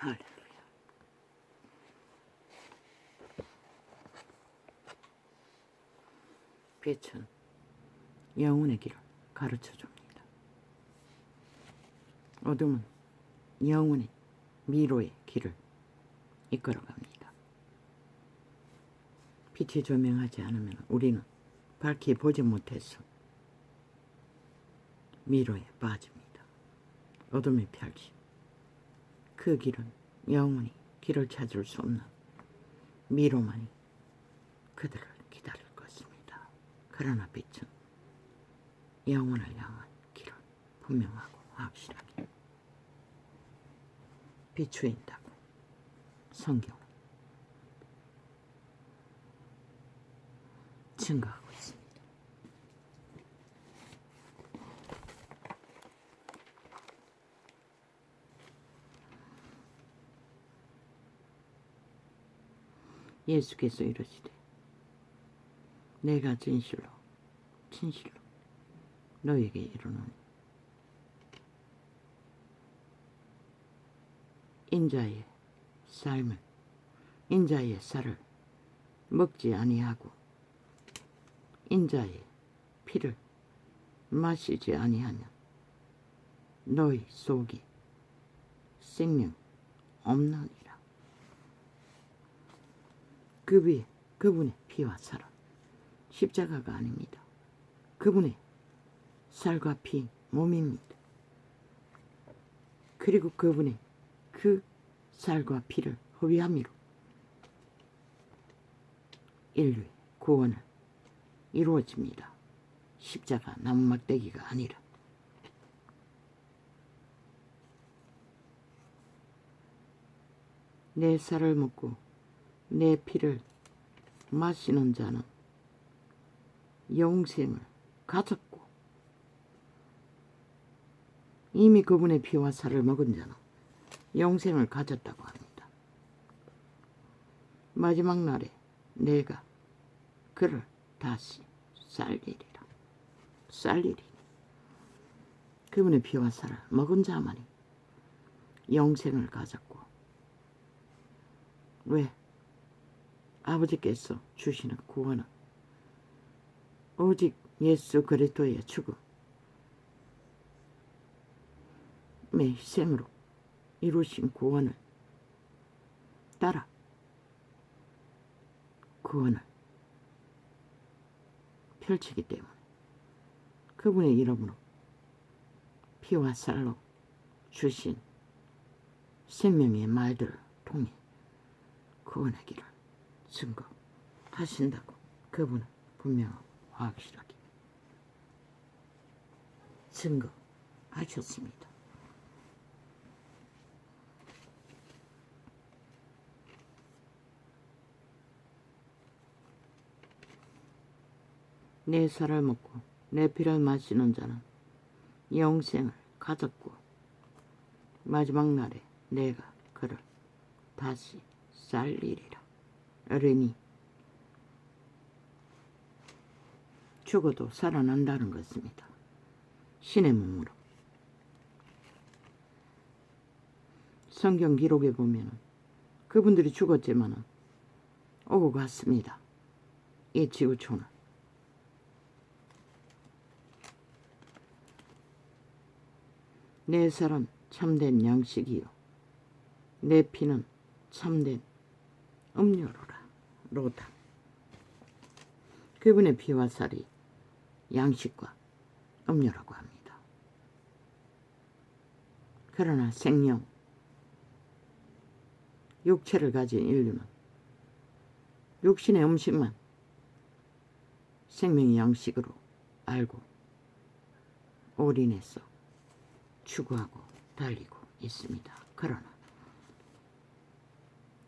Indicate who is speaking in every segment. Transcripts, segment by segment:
Speaker 1: 할렐루야. 빛은 영혼의 길을 가르쳐 줍니다. 어둠은 영혼의 미로의 길을 이끌어 갑니다. 빛이 조명하지 않으면 우리는 밝히 보지 못해서 미로에 빠집니다. 어둠의 펼침. 그 길은 영원히 길을 찾을 수 없는 미로만이 그들을 기다릴 것입니다. 그러나 빛은 영원을 향한 길을 분명하고 확실하게 비추인다고 성경은 증거하고 있습니다. 예수께서 이르시되 내가 진실로 너에게 이르노니 인자의 쌀을 먹지 아니하고 인자의 피를 마시지 아니하면 너희 속이 생명 없느니라. 그분의 피와 살은 십자가가 아닙니다. 그분의 살과 피 몸입니다. 그리고 그분의 그 살과 피를 허비함으로 인류의 구원을 이루어집니다. 십자가 나무막대기가 아니라. 내 살을 먹고 내 피를 마시는 자는 영생을 가졌고 이미 그분의 피와 살을 먹은 자는 영생을 가졌다고 합니다. 마지막 날에 내가 그를 다시 살리리니 그분의 피와 살을 먹은 자만이 영생을 가졌고 왜? 아버지께서 주시는 구원은 오직 예수 그리스도의 죽음의 희생으로 이루신 구원을 따라 구원을 펼치기 때문에 그분의 이름으로 피와 살로 주신 생명의 말들을 통해 구원의 길을 증거하신다고 그분은 분명하고 확실하게 증거하셨습니다. 내 살을 먹고 내 피를 마시는 자는 영생을 가졌고 마지막 날에 내가 그를 다시 살리리라. 어른이 죽어도 살아난다는 것입니다. 신의 몸으로. 성경 기록에 보면 그분들이 죽었지만 오고 갔습니다. 이 지구촌은. 내 살은 참된 양식이요 내 피는 참된 음료로라. 로다. 그분의 피와 살이 양식과 음료라고 합니다. 그러나 생명, 육체를 가진 인류는 육신의 음식만 생명의 양식으로 알고 올인해서 추구하고 달리고 있습니다. 그러나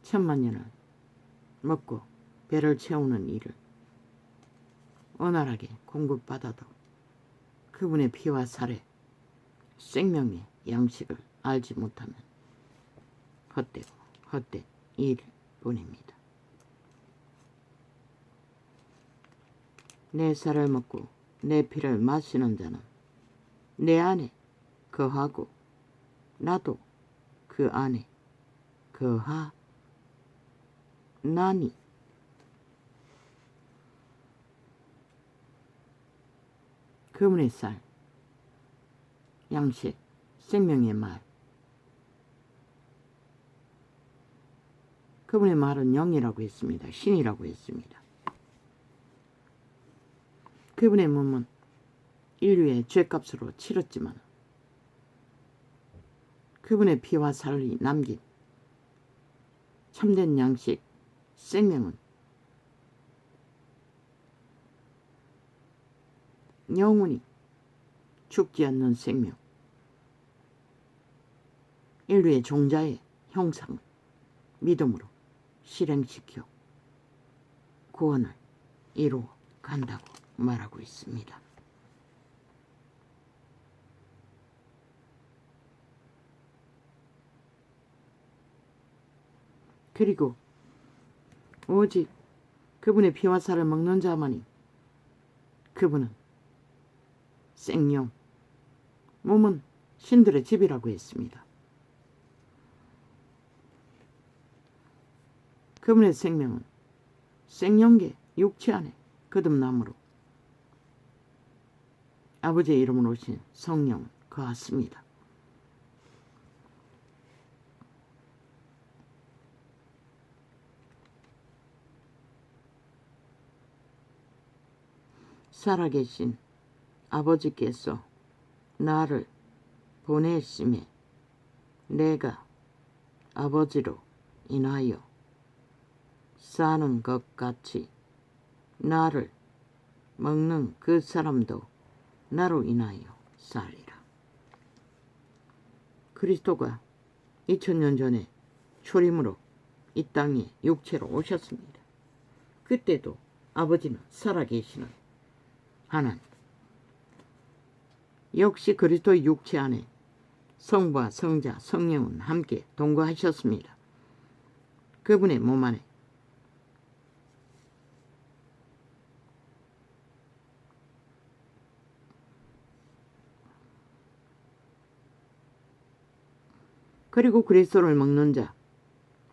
Speaker 1: 천만년을 먹고 배를 채우는 일을 원활하게 공급받아도 그분의 피와 살에 생명의 양식을 알지 못하면 헛된 일뿐입니다. 내 살을 먹고 내 피를 마시는 자는 내 안에 거하고 나도 그 안에 거하나니. 그분의 쌀, 양식, 생명의 말. 그분의 말은 영이라고 했습니다. 신이라고 했습니다. 그분의 몸은 인류의 죄값으로 치렀지만 그분의 피와 살이 남긴 참된 양식, 생명은 영원히 죽지 않는 생명, 인류의 종자의 형상을 믿음으로 실행시켜 구원을 이루어 간다고 말하고 있습니다. 그리고 오직 그분의 피와 살을 먹는 자만이 그분은 생명, 몸은 신들의 집이라고 했습니다. 그분의 생명은 생명계 육체 안에 거듭남으로 아버지의 이름으로 오신 성령 거하십니다. 살아계신 아버지께서 나를 보내심에 내가 아버지로 인하여 사는 것 같이 나를 먹는 그 사람도 나로 인하여 살리라. 그리스도가 2000년 전에 초림으로 이 땅에 육체로 오셨습니다. 그때도 아버지는 살아계시는 하나님, 역시 그리스도의 육체 안에 성부와 성자, 성령은 함께 동거하셨습니다. 그분의 몸 안에 그리고 그리스도를 먹는 자,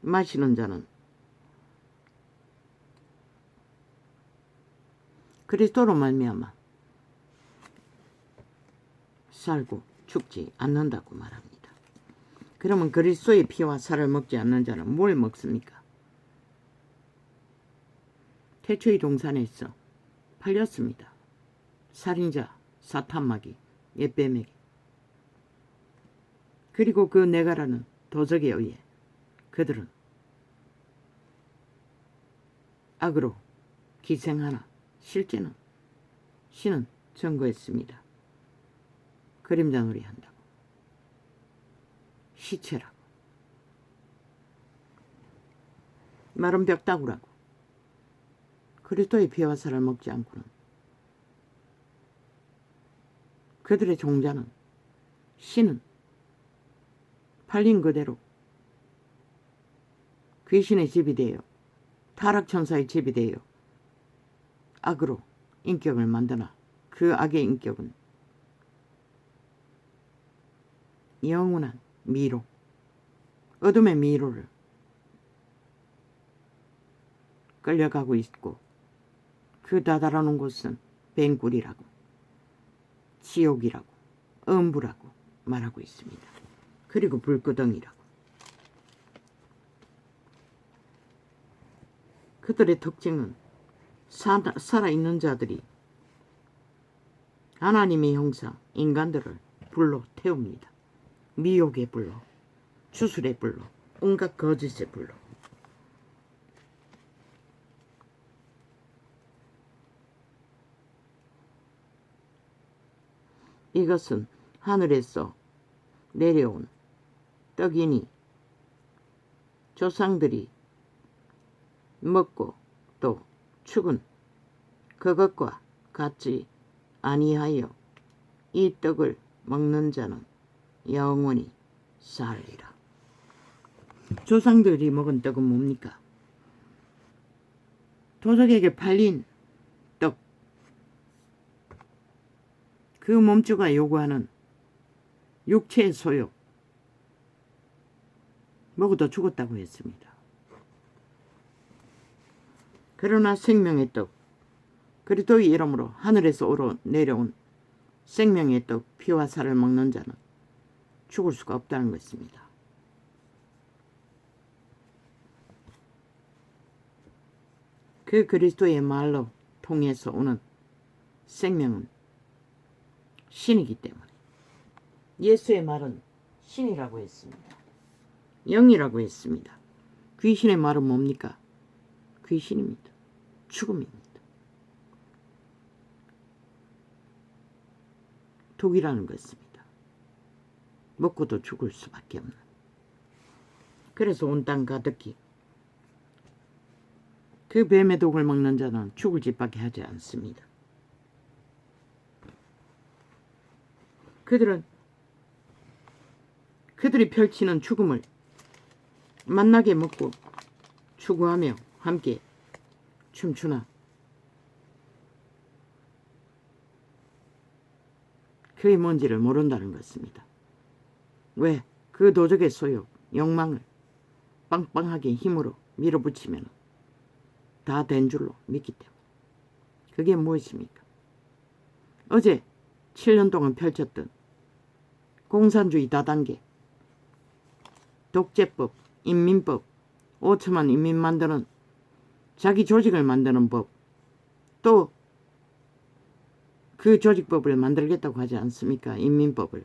Speaker 1: 마시는 자는 그리스도로 말미암아 살고 죽지 않는다고 말합니다. 그러면 그리스도의 피와 살을 먹지 않는 자는 뭘 먹습니까? 태초의 동산에서 팔렸습니다. 살인자, 사탄마귀, 옛뱀에게. 그리고 그 네가라는 도적에 의해 그들은 악으로 기생하나 실제는 신은 증거했습니다. 그림자 놀이 한다고, 시체라고, 마른 벽다구라고. 그리스도의 피와 살을 먹지 않고는 그들의 종자는, 신은 팔린 그대로 귀신의 집이 되어 타락천사의 집이 되어 악으로 인격을 만드나 그 악의 인격은 영원한 미로, 어둠의 미로를 끌려가고 있고 그 다다라는 곳은 뱅굴이라고, 지옥이라고, 음부라고 말하고 있습니다. 그리고 불구덩이라고. 그들의 특징은 살아있는 자들이 하나님의 형상, 인간들을 불로 태웁니다. 미혹의 불로, 주술의 불로, 온갖 거짓의 불로. 이것은 하늘에서 내려온 떡이니 조상들이 먹고 또 죽은 그것과 같지 아니하여 이 떡을 먹는 자는 영원히 살리라. 조상들이 먹은 떡은 뭡니까? 도적에게 팔린 떡. 그 몸주가 요구하는 육체의 소욕, 먹어도 죽었다고 했습니다. 그러나 생명의 떡, 그리스도의 이름으로 하늘에서 내려온 생명의 떡, 피와 살을 먹는 자는 죽을 수가 없다는 것입니다. 그 그리스도의 말로 통해서 오는 생명은 신이기 때문에 예수의 말은 신이라고 했습니다. 영이라고 했습니다. 귀신의 말은 뭡니까? 귀신입니다. 죽음입니다. 독이라는 것입니다. 먹고도 죽을 수밖에 없는. 그래서 온 땅 가득히 그 뱀의 독을 먹는 자는 죽을 짓밖에 하지 않습니다. 그들이 펼치는 죽음을 만나게 먹고 추구하며 함께 춤추나 그게 뭔지를 모른다는 것입니다. 왜? 그 도적의 소욕, 욕망을 빵빵하게 힘으로 밀어붙이면 다 된 줄로 믿기 때문에. 그게 무엇입니까? 어제 7년 동안 펼쳤던 공산주의 다단계, 독재법, 인민법, 5천만 인민 만드는 자기 조직을 만드는 법, 또 그 조직법을 만들겠다고 하지 않습니까? 인민법을.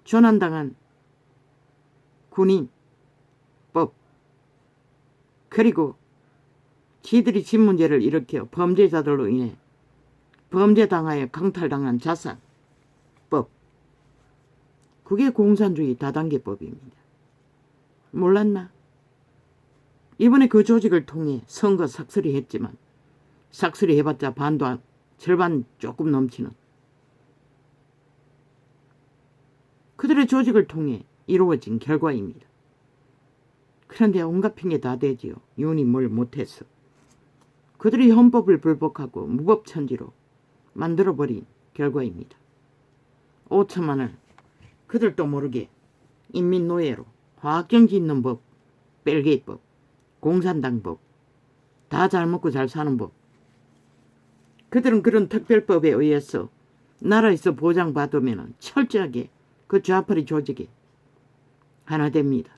Speaker 1: 전환당한 군인법, 그리고 지들이 집 문제를 일으켜 범죄자들로 인해 범죄당하여 강탈당한 자산법, 그게 공산주의 다단계법입니다. 몰랐나? 이번에 그 조직을 통해 선거 삭슬이 했지만 삭슬이 해봤자 반도 절반 조금 넘치는 그들의 조직을 통해 이루어진 결과입니다. 그런데 온갖 핑계 다 대지요. 윤이 뭘 못해서. 그들이 헌법을 불복하고 무법천지로 만들어버린 결과입니다. 5천만을 그들도 모르게 인민노예로 화학정지 있는 법, 벨게이법, 공산당법, 다 잘 먹고 잘 사는 법. 그들은 그런 특별법에 의해서 나라에서 보장받으면 철저하게 그 좌파리 조직이 하나 됩니다.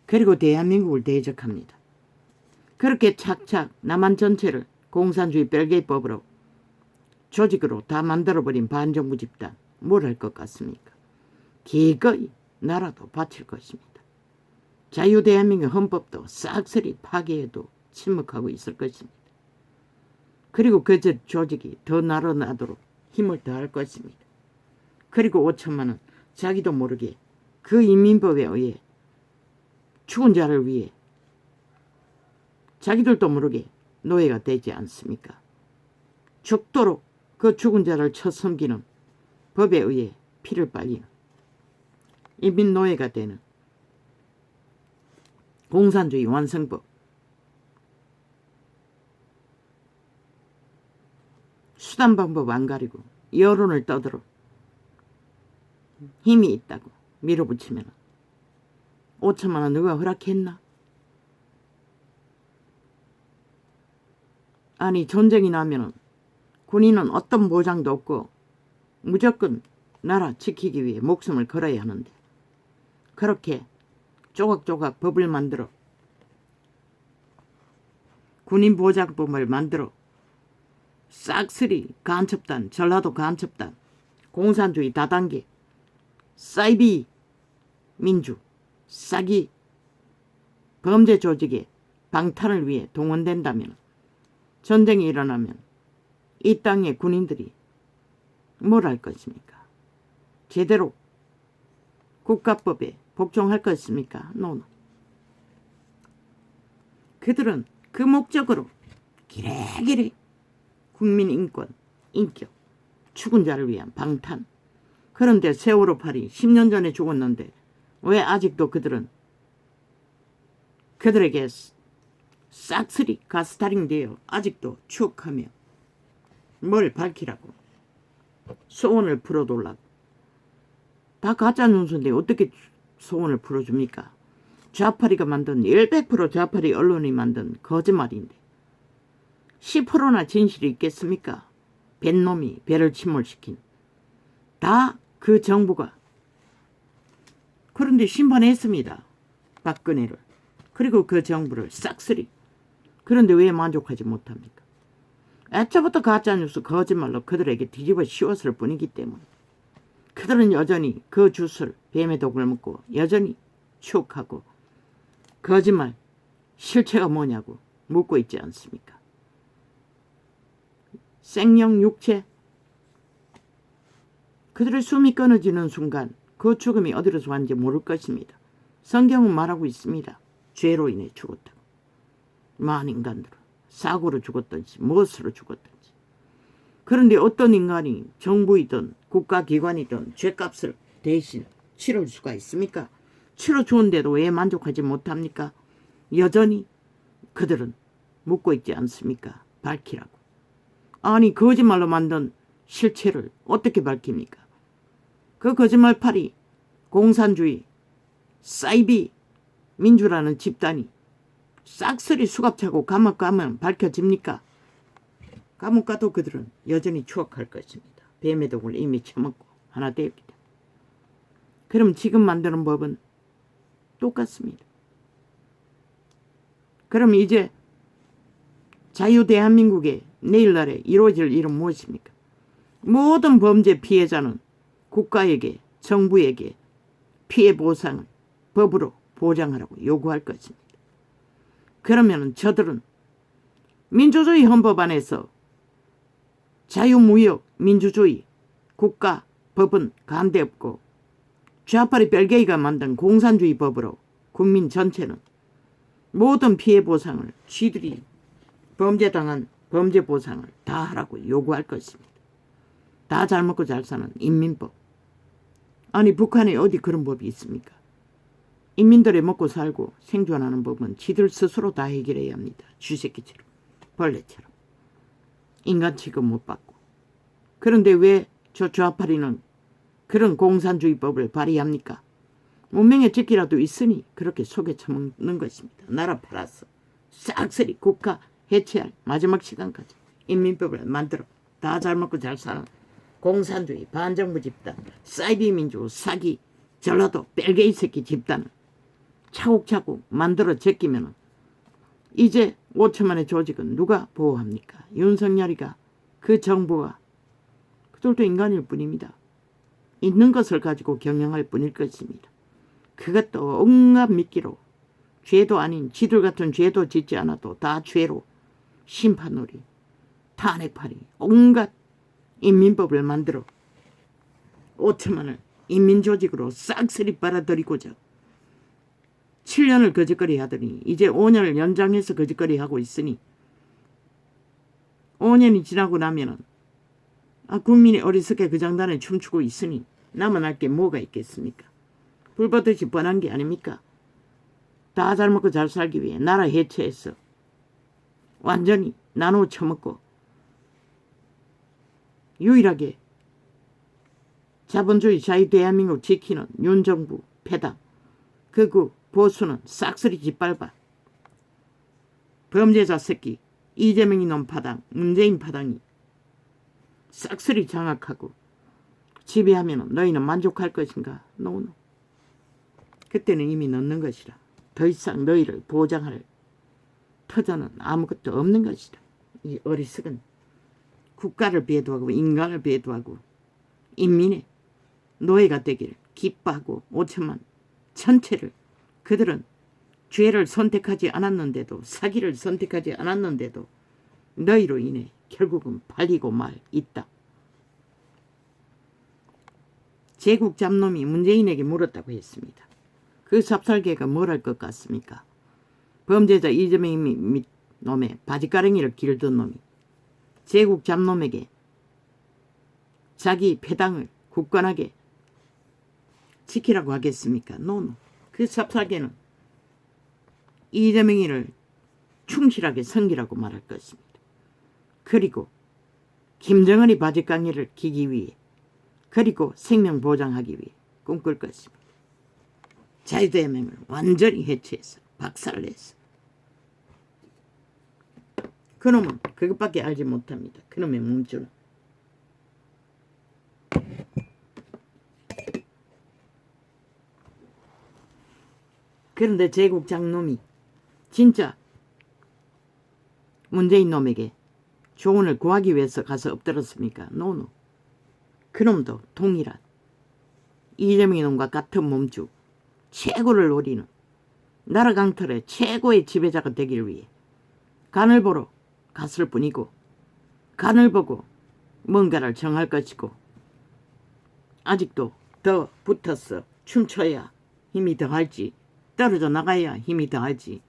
Speaker 1: 그리고 대한민국을 대적합니다. 그렇게 착착 남한 전체를 공산주의 벨게이법으로 조직으로 다 만들어버린 반정부 집단, 뭘 할 것 같습니까? 기꺼이 나라도 바칠 것입니다. 자유대한민국 헌법도 싹쓸이 파괴해도 침묵하고 있을 것입니다. 그리고 그 조직이 더 날아나도록 힘을 더할 것입니다. 그리고 5천만 원 자기도 모르게 그 인민법에 의해 죽은 자를 위해 자기들도 모르게 노예가 되지 않습니까? 죽도록 그 죽은 자를 쳐 섬기는 법에 의해 피를 빨리는 인민노예가 되는 공산주의 완성법, 수단 방법 안 가리고 여론을 떠들어 힘이 있다고 밀어붙이면 5천만 원 누가 허락했나? 아니 전쟁이 나면 군인은 어떤 보장도 없고 무조건 나라 지키기 위해 목숨을 걸어야 하는데 그렇게 조각조각 법을 만들어 군인 보장법을 만들어 싹쓸이 간첩단, 전라도 간첩단, 공산주의 다단계, 사이비 민주, 사기, 범죄 조직의 방탄을 위해 동원된다면 전쟁이 일어나면 이 땅의 군인들이 뭘 할 것입니까? 제대로 국가법에 복종할 것입니까? 노노. 그들은 그 목적으로 기레기레 국민 인권, 인격, 죽은 자를 위한 방탄. 그런데 세월호 팔이 10년 전에 죽었는데 왜 아직도 그들에게 싹쓸이 가스타링 되어 아직도 추억하며 뭘 밝히라고 소원을 풀어달라고 다 가짜 뉴스인데 어떻게 소원을 풀어줍니까? 좌파리가 만든 100% 좌파리 언론이 만든 거짓말인데 10%나 진실이 있겠습니까? 뱃놈이 배를 침몰시킨 다 그 정부가. 그런데 심판했습니다. 박근혜를. 그리고 그 정부를 싹쓸이. 그런데 왜 만족하지 못합니까? 애초부터 가짜뉴스 거짓말로 그들에게 뒤집어 씌웠을 뿐이기 때문에 그들은 여전히 그 주술 뱀의 독을 먹고 여전히 추억하고 거짓말 실체가 뭐냐고 묻고 있지 않습니까? 생명 육체 그들의 숨이 끊어지는 순간 그 죽음이 어디로서 왔는지 모를 것입니다. 성경은 말하고 있습니다. 죄로 인해 죽었다고. 많은 인간들은 사고로 죽었든지 무엇으로 죽었든지. 그런데 어떤 인간이 정부이든 국가기관이든 죄값을 대신 치를 수가 있습니까? 치러주는데도 왜 만족하지 못합니까? 여전히 그들은 묻고 있지 않습니까? 밝히라고. 아니 거짓말로 만든 실체를 어떻게 밝힙니까? 그 거짓말팔이 공산주의 사이비 민주라는 집단이 싹쓸이 수갑차고 감옥 가면 밝혀집니까? 감옥 가도 그들은 여전히 추억할 것입니다. 뱀의 독을 이미 처먹고 하나 되었기 때문에. 그럼 지금 만드는 법은 똑같습니다. 그럼 이제 자유 대한민국에 내일날에 이루어질 일은 무엇입니까? 모든 범죄 피해자는 국가에게 정부에게 피해 보상을 법으로 보장하라고 요구할 것입니다. 그러면 저들은 민주주의 헌법 안에서 자유무역 민주주의 국가 법은 간대 없고 좌파리 벨게이가 만든 공산주의 법으로 국민 전체는 모든 피해 보상을 쥐들이 범죄당한 범죄 보상을 다 하라고 요구할 것입니다. 다 잘 먹고 잘 사는 인민법. 아니 북한에 어디 그런 법이 있습니까? 인민들이 먹고 살고 생존하는 법은 지들 스스로 다 해결해야 합니다. 쥐새끼처럼 벌레처럼 인간 취급 못 받고. 그런데 왜 저 좌파리는 그런 공산주의법을 발의합니까? 문명의 적기라도 있으니 그렇게 속에 처먹는 것입니다. 나라 팔아서 싹쓸이 국가 해체할 마지막 시간까지 인민법을 만들어 다 잘 먹고 잘 사는 공산주의 반정부 집단 사이비 민주 사기 전라도 벨게이 새끼 집단을 차곡차곡 만들어 제끼면 이제 5천만의 조직은 누가 보호합니까? 윤석열이가 그 정부가 그들도 인간일 뿐입니다. 있는 것을 가지고 경영할 뿐일 것입니다. 그것도 온갖 미끼로 죄도 아닌 지들 같은 죄도 짓지 않아도 다 죄로 심판놀이 탄핵팔이 온갖 인민법을 만들어 5천만을 인민조직으로 싹쓸이 빨아들이고자 7년을 거짓거리 하더니 이제 5년을 연장해서 거짓거리 하고 있으니 5년이 지나고 나면은 국민이 어리석게 그 장단에 춤추고 있으니 남아날 게 뭐가 있겠습니까? 불보듯이 뻔한 게 아닙니까? 다 잘 먹고 잘 살기 위해 나라 해체해서 완전히 나눠 처먹고 유일하게 자본주의 자유 대한민국 지키는 윤정부 패당 극우 보수는 싹쓸이 짓밟아 범죄자 새끼 이재명이 놈 파당 문재인 파당이 싹쓸이 장악하고 지배하면 너희는 만족할 것인가? 노노. 그때는 이미 늦는 것이라. 더 이상 너희를 보장할 터전은 아무것도 없는 것이다. 이 어리석은 국가를 배도하고 인간을 배도하고 인민의 노예가 되기를 기뻐하고 5천만 전체를 그들은 죄를 선택하지 않았는데도 사기를 선택하지 않았는데도 너희로 인해 결국은 팔리고 말 있다. 제국 잡놈이 문재인에게 물었다고 했습니다. 그 삽살개가 뭘 할 것 같습니까? 범죄자 이재명 놈의 바지가랭이를 길든 놈이 제국 잡놈에게 자기 패당을 굳건하게 지키라고 하겠습니까? 노노. 그 삽살개는 이재명이를 충실하게 섬기라고 말할 것입니다. 그리고 김정은이 바지강의를 기기 위해 그리고 생명 보장하기 위해 꿈꿀 것입니다. 자유대한민국을 완전히 해체해서 박살냈어. 그놈은 그것밖에 알지 못합니다. 그놈의 몸주는. 그런데 제국장 놈이 진짜 문재인 놈에게 조언을 구하기 위해서 가서 엎드렸습니까? 노노. 그놈도 동일한 이재명이 놈과 같은 몸주, 최고를 노리는 나라 강털의 최고의 지배자가 되기 위해 간을 보러 갔을 뿐이고, 간을 보고 뭔가를 정할 것이고, 아직도 더 붙어서 춤춰야 힘이 더할지 떨어져 나가야 힘이 더하지,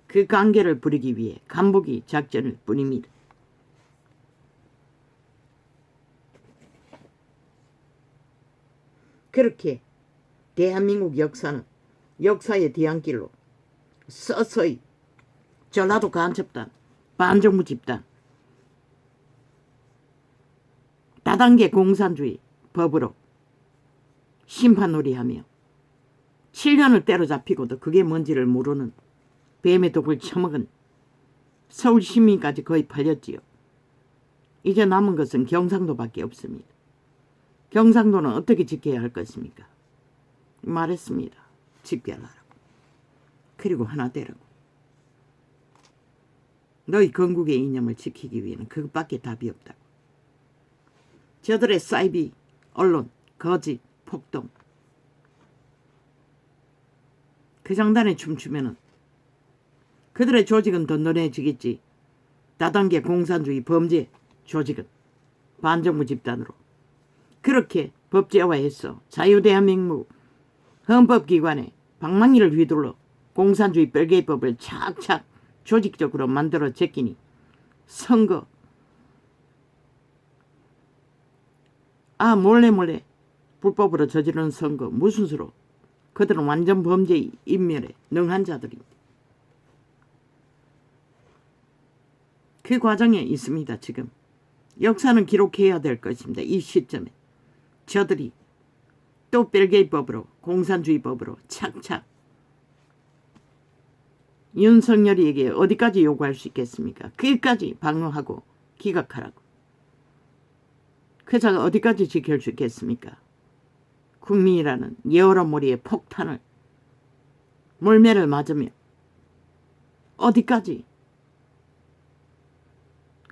Speaker 1: 그 관계를 부리기 위해 간보기 작전일 뿐입니다. 그렇게 대한민국 역사는 역사의 뒤안길로 서서히 전라도 간첩단, 반정부 집단, 다단계 공산주의 법으로 심판놀이하며 7년을 때려잡히고도 그게 뭔지를 모르는 뱀의 독을 처먹은 서울 시민까지 거의 팔렸지요. 이제 남은 것은 경상도밖에 없습니다. 경상도는 어떻게 지켜야 할 것입니까? 말했습니다. 집결하라고. 그리고 하나 되라고. 너희 건국의 이념을 지키기 위해는 그것밖에 답이 없다고. 저들의 사이비, 언론, 거짓, 폭동, 그 장단에 춤추면은 그들의 조직은 던던해지겠지. 다단계 공산주의 범죄 조직은 반정부 집단으로 그렇게 법제화해서 자유대한민국 헌법기관에 방망이를 휘둘러 공산주의 별개법을 착착 조직적으로 만들어 제끼니 선거 몰래 불법으로 저지르는 선거 무슨 수로. 그들은 완전 범죄 인멸에 능한 자들입니다. 그 과정에 있습니다. 지금 역사는 기록해야 될 것입니다. 이 시점에 저들이 또 별개법으로 공산주의법으로 착착 윤석열이에게 어디까지 요구할 수 있겠습니까? 거기까지 방어하고 기각하라고. 그 자가 어디까지 지킬 수 있겠습니까? 국민이라는 여러모리의 폭탄을 물매를 맞으며 어디까지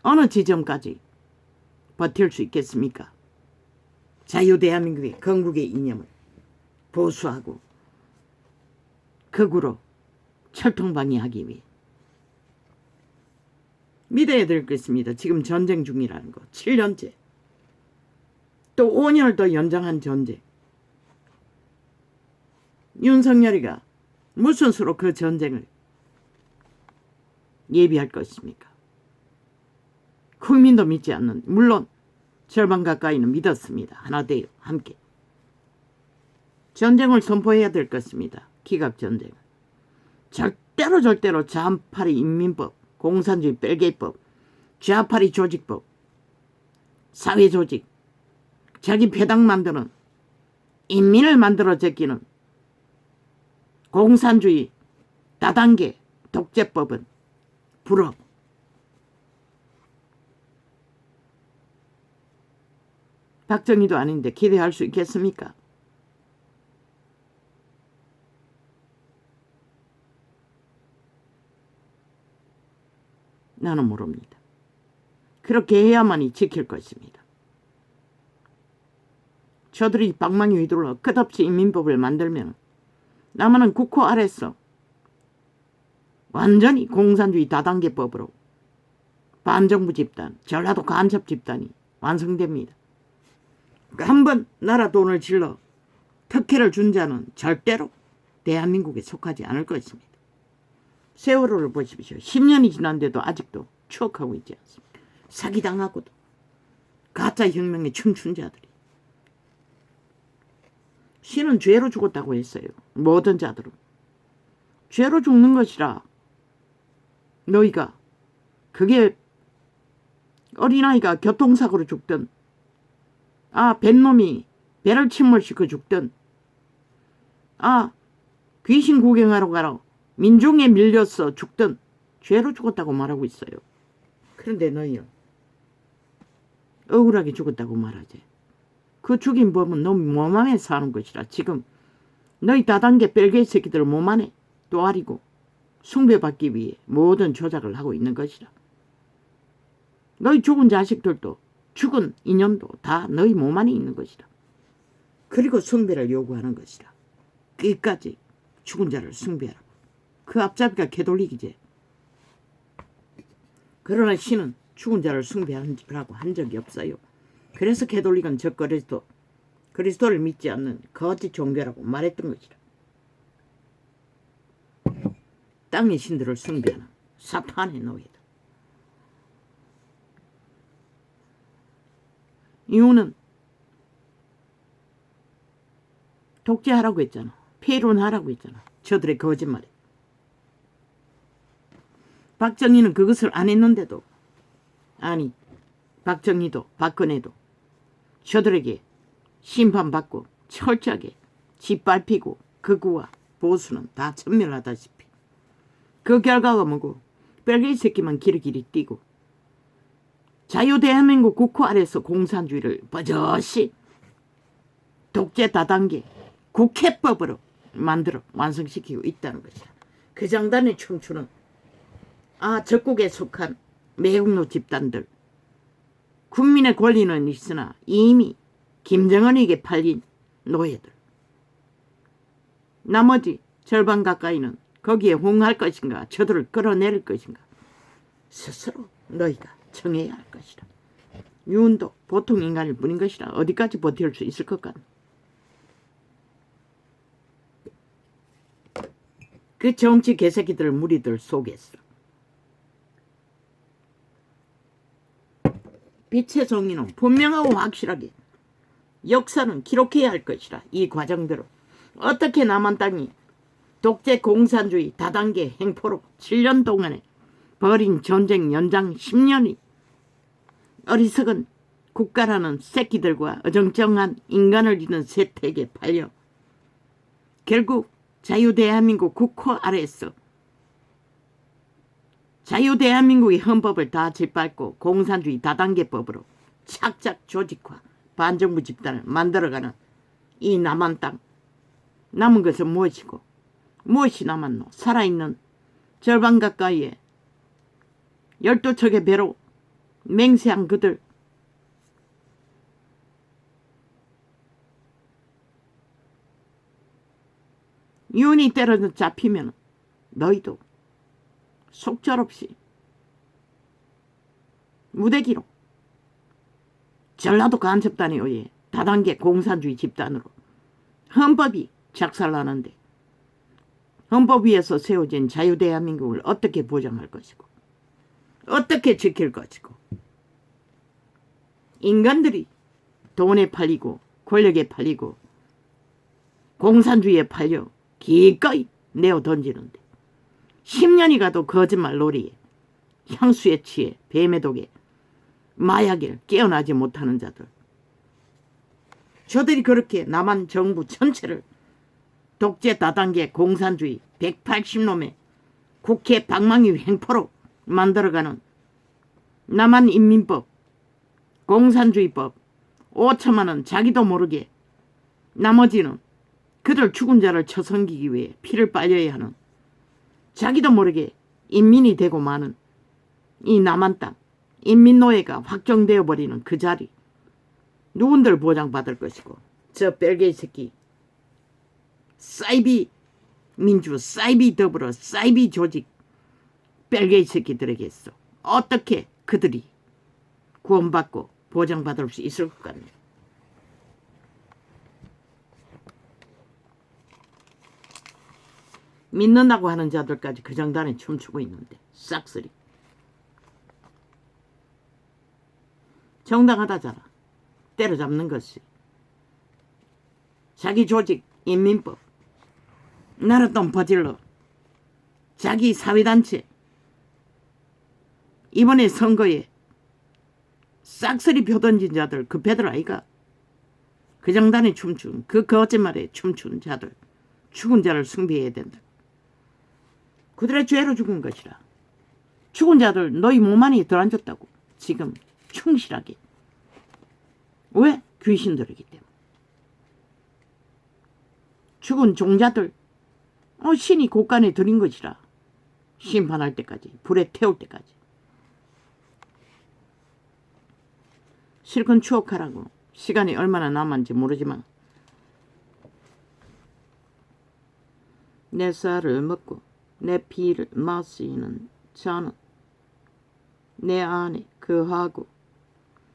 Speaker 1: 어느 지점까지 버틸 수 있겠습니까? 자유대한민국의 건국의 이념을 보수하고 극으로 철통방해하기 위해 믿어야 될 것입니다. 지금 전쟁 중이라는 거 7년째 또 5년을 더 연장한 전쟁. 윤석열이가 무슨 수로 그 전쟁을 예비할 것입니까? 국민도 믿지 않는, 물론 절반 가까이는 믿었습니다. 하나 되어 함께 전쟁을 선포해야 될 것입니다. 기각전쟁. 절대로 좌파리 인민법, 공산주의 별개법, 좌파리 조직법, 사회조직, 자기 배당 만드는, 인민을 만들어 제끼는 공산주의 다단계 독재법은 불법. 박정희도 아닌데 기대할 수 있겠습니까? 나는 모릅니다. 그렇게 해야만이 지킬 것입니다. 저들이 방망이 휘둘러 끝없이 인민법을 만들면 남한은 국호 아래서 완전히 공산주의 다단계법으로 반정부 집단, 전라도 간첩 집단이 완성됩니다. 한번 나라 돈을 질러 특혜를 준 자는 절대로 대한민국에 속하지 않을 것입니다. 세월호를 보십시오. 10년이 지났는데도 아직도 추억하고 있지 않습니까? 사기당하고도 가짜 혁명에 춤춘 자들이. 신은 죄로 죽었다고 했어요. 모든 자들은. 죄로 죽는 것이라. 너희가 그게 어린아이가 교통사고로 죽든 뱃놈이 배를 침몰시켜 죽든 아, 귀신 구경하러 가라. 민중에 밀려서 죽든 죄로 죽었다고 말하고 있어요. 그런데 너희는 억울하게 죽었다고 말하지. 그 죽인 법은 너 몸 안에 사는 것이라. 지금 너희 다단계 뺄개 새끼들 몸 안에 또아리고 숭배받기 위해 모든 조작을 하고 있는 것이라. 너희 죽은 자식들도 죽은 인연도 다 너희 몸 안에 있는 것이라. 그리고 숭배를 요구하는 것이라. 끝까지 죽은 자를 숭배하라. 그 앞잡이가 개돌리기지. 그러나 신은 죽은 자를 숭배하라고 한 적이 없어요. 그래서 개돌리건 저 그리스도를 믿지 않는 거짓 종교라고 말했던 것이라. 땅의 신들을 숭배하는 사탄의 노예다. 이유는 독재하라고 했잖아. 폐론하라고 했잖아. 저들의 거짓말에. 박정희는 그것을 안 했는데도, 아니 박정희도 박근혜도 저들에게 심판받고 철저하게 짓밟히고 극우와 보수는 다 천멸하다시피 그 결과가 뭐고 뺄개이 새끼만 길이길이 뛰고 자유대한민국 국호 아래서 공산주의를 버젓이 독재 다단계 국회법으로 만들어 완성시키고 있다는 것이다. 그 장단의 춤추는 적국에 속한 매국노 집단들, 국민의 권리는 있으나 이미 김정은에게 팔린 노예들, 나머지 절반 가까이는 거기에 호응할 것인가 저들을 끌어내릴 것인가 스스로 너희가 정해야 할 것이다. 유은도 보통 인간일 뿐인 것이라 어디까지 버틸 수 있을 것 같나. 그 정치 개새끼들 무리들 속에서 빛의 정의는 분명하고 확실하게 역사는 기록해야 할 것이라. 이 과정대로 어떻게 남한 땅이 독재 공산주의 다단계 행포로 7년 동안에 벌인 전쟁 연장 10년이 어리석은 국가라는 새끼들과 어정쩡한 인간을 잃은 세택에 팔려 결국 자유대한민국 국호 아래에서 자유대한민국의 헌법을 다 짓밟고 공산주의 다단계법으로 착착 조직화 반정부 집단을 만들어가는 이 남한 땅, 남은 것은 무엇이고 무엇이 남았노? 살아있는 절반 가까이에 12척의 배로 맹세한 그들, 윤이 때려 잡히면 너희도 속절없이 무대기로 전라도 간첩단에 의해 다단계 공산주의 집단으로 헌법이 작살나는데 헌법 위에서 세워진 자유대한민국을 어떻게 보장할 것이고 어떻게 지킬 것이고 인간들이 돈에 팔리고 권력에 팔리고 공산주의에 팔려 기꺼이 내어 던지는데 10년이 가도 거짓말 놀이에 향수에 취해 뱀의 독에 마약에 깨어나지 못하는 자들, 저들이 그렇게 남한 정부 전체를 독재 다단계 공산주의 180놈의 국회 방망이 횡포로 만들어가는 남한 인민법, 공산주의법 5천만 원 자기도 모르게 나머지는 그들 죽은 자를 쳐섬기기 위해 피를 빨려야 하는 자기도 모르게 인민이 되고 마는 이 남한 땅 인민노예가 확정되어 버리는 그 자리 누군들 보장받을 것이고 저 뺄개이 새끼 사이비 민주 사이비 더불어 사이비 조직 뺄개이 새끼들에게서 어떻게 그들이 구원받고 보장받을 수 있을 것 같네. 믿는다고 하는 자들까지 그 장단에 춤추고 있는데 싹쓸이 정당하다잖아. 때려잡는 것이 자기 조직 인민법 나라 돈 버질러 자기 사회단체 이번에 선거에 싹쓸이 표 던진 자들 그 배들 아이가 그 장단에 춤춘 그 거짓말에 춤춘 자들 죽은 자를 숭배해야 된다. 그들의 죄로 죽은 것이라. 죽은 자들 너희 몸 안에 들어앉았다고. 지금 충실하게. 왜? 귀신들이기 때문에. 죽은 종자들 신이 곳간에 들인 것이라. 심판할 때까지, 불에 태울 때까지. 실컷 추억하라고. 시간이 얼마나 남았는지 모르지만 내 쌀을 먹고 내 피를 마시는 자는 내 안에 거하고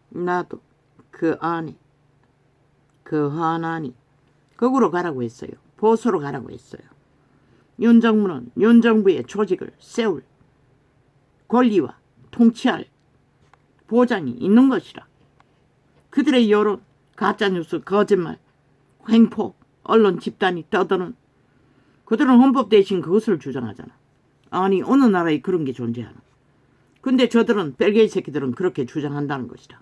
Speaker 1: 나도 그 안에 거하나니. 거꾸로 가라고 했어요. 보수로 가라고 했어요. 윤정부는 윤정부의 조직을 세울 권리와 통치할 보장이 있는 것이라. 그들의 여론, 가짜뉴스, 거짓말, 횡포, 언론 집단이 떠드는 그들은 헌법 대신 그것을 주장하잖아. 아니 어느 나라에 그런 게 존재하나. 근데 저들은 벨기에 새끼들은 그렇게 주장한다는 것이다.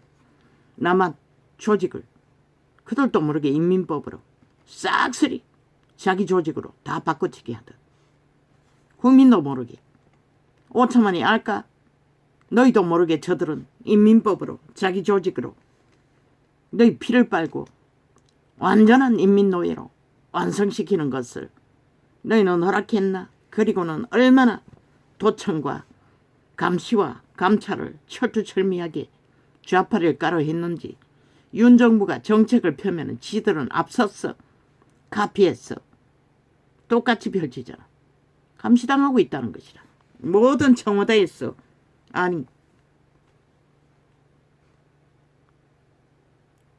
Speaker 1: 남한 조직을 그들도 모르게 인민법으로 싹쓸이 자기 조직으로 다 바꿔치기 하듯. 국민도 모르게 5천만이 알까? 너희도 모르게 저들은 인민법으로 자기 조직으로 너희 피를 빨고 완전한 인민노예로 완성시키는 것을 너희는 허락했나? 그리고는 얼마나 도청과 감시와 감찰을 철두철미하게 좌파를 까려 했는지. 윤정부가 정책을 펴면 지들은 앞섰어. 카피했어. 똑같이 펼치잖아. 감시당하고 있다는 것이라. 모든 청와대에서 아니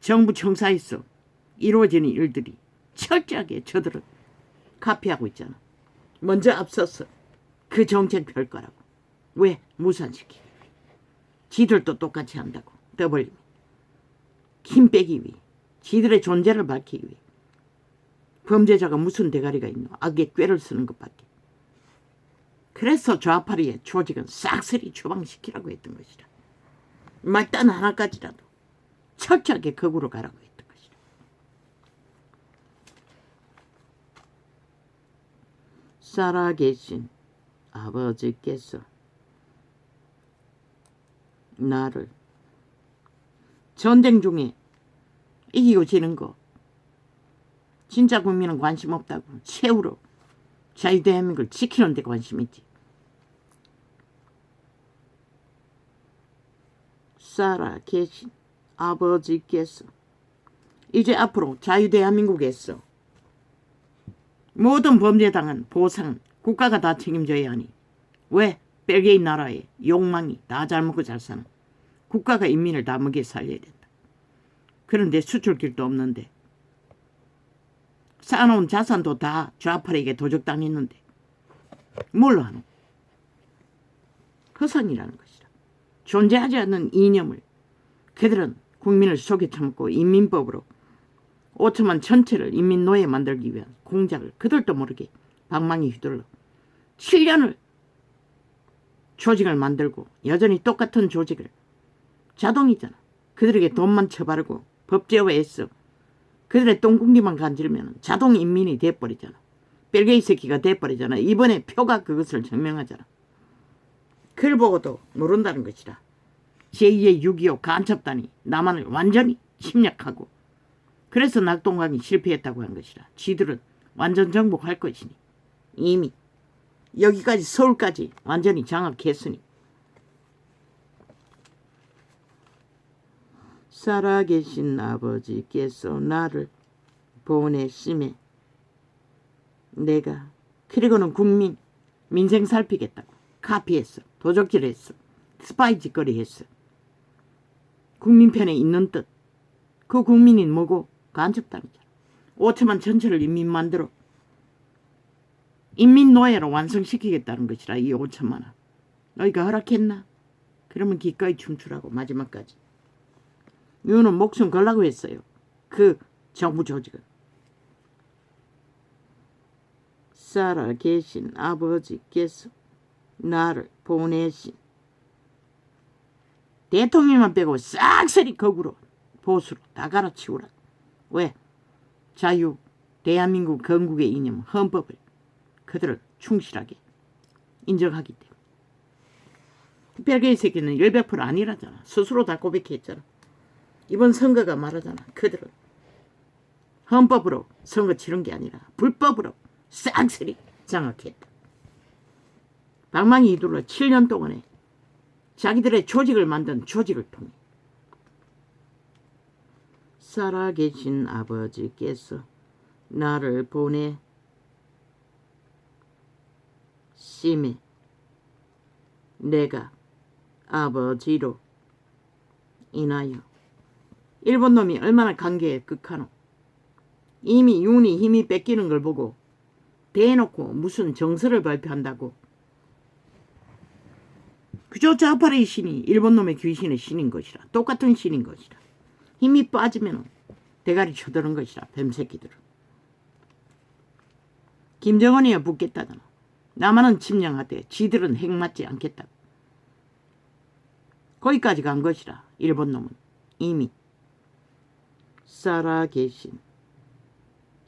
Speaker 1: 정부 청사에서 이루어지는 일들이 철저하게 저들은 카피하고 있잖아. 먼저 앞섰어. 그 정책 펼 거라고. 왜? 무산시키게. 지들도 똑같이 한다고. 떠벌리면. 힘 빼기 위해. 지들의 존재를 밝히기 위해. 범죄자가 무슨 대가리가 있노. 악의 꾀를 쓰는 것밖에. 그래서 좌파리의 조직은 싹쓸이 추방시키라고 했던 것이라. 말단 하나까지라도 철저하게 거꾸로 가라고 했던 것이라. 살아계신 아버지께서 나를 전쟁 중에 이기고 지는 거 진짜 국민은 관심 없다고. 최후로 자유대한민국을 지키는 데 관심 있지. 살아계신 아버지께서 이제 앞으로 자유대한민국에서 모든 범죄당한 보상은 국가가 다 책임져야 하니. 왜? 벨기에 나라의 욕망이 다 잘 먹고 잘 사는 국가가 인민을 다 먹여 살려야 된다. 그런데 수출길도 없는데 쌓아놓은 자산도 다 좌파에게 도적당했는데 뭘로 하노? 허상이라는 것이라. 존재하지 않는 이념을 그들은 국민을 속에 처먹고 인민법으로 5천만 전체를 인민노예 만들기 위한 공작을 그들도 모르게 방망이 휘둘러 7년을 조직을 만들고 여전히 똑같은 조직을 자동이잖아. 그들에게 돈만 쳐바르고 법제화해서 그들의 똥궁기만 간지르면 자동 인민이 돼버리잖아. 벨기에 새끼가 돼버리잖아. 이번에 표가 그것을 증명하잖아. 그걸 보고도 모른다는 것이다. 제2의 6.25 간첩단이 남한을 완전히 침략하고 그래서 낙동강이 실패했다고 한 것이라. 지들은 완전 정복할 것이니 이미 여기까지 서울까지 완전히 장악했으니. 살아계신 아버지께서 나를 보내심에 내가 그리고는 국민 민생 살피겠다고 카피했어. 도적질했어. 스파이 짓거리 했어. 국민 편에 있는 듯. 그 국민이 뭐고? 간첩단이잖아. 5천만 전체를 인민 만들어 인민노예로 완성시키겠다는 것이라. 이 5천만 원 너희가 허락했나? 그러면 기꺼이 춤추라고. 마지막까지. 이거는 목숨 걸라고 했어요. 그 정부 조직은. 살아계신 아버지께서 나를 보내신 대통령만 빼고 싹쓸이 거꾸로 보수로 다 갈아치우라. 왜? 자유, 대한민국 건국의 이념 헌법을 그들은 충실하게 인정하기 때문에. 벨기에 새끼는 100% 아니라잖아. 스스로 다 고백했잖아. 이번 선거가 말하잖아. 그들은 헌법으로 선거 치른 게 아니라 불법으로 쌍쓰리 장악했다. 방망이 휘둘러 7년 동안에 자기들의 조직을 만든 조직을 통해 살아계신 아버지께서 나를 보내 심해 내가 아버지로 인하여. 일본 놈이 얼마나 관계에 극하노. 이미 윤이 힘이 뺏기는 걸 보고 대놓고 무슨 정서를 발표한다고. 그저 자파의 신이 일본 놈의 귀신의 신인 것이라. 똑같은 신인 것이라. 힘이 빠지면 대가리 쳐드는 것이라. 뱀새끼들은. 김정은이야 붙겠다잖아. 남한은 침략하되 지들은 핵 맞지 않겠다. 거기까지 간 것이라. 일본 놈은 이미 살아계신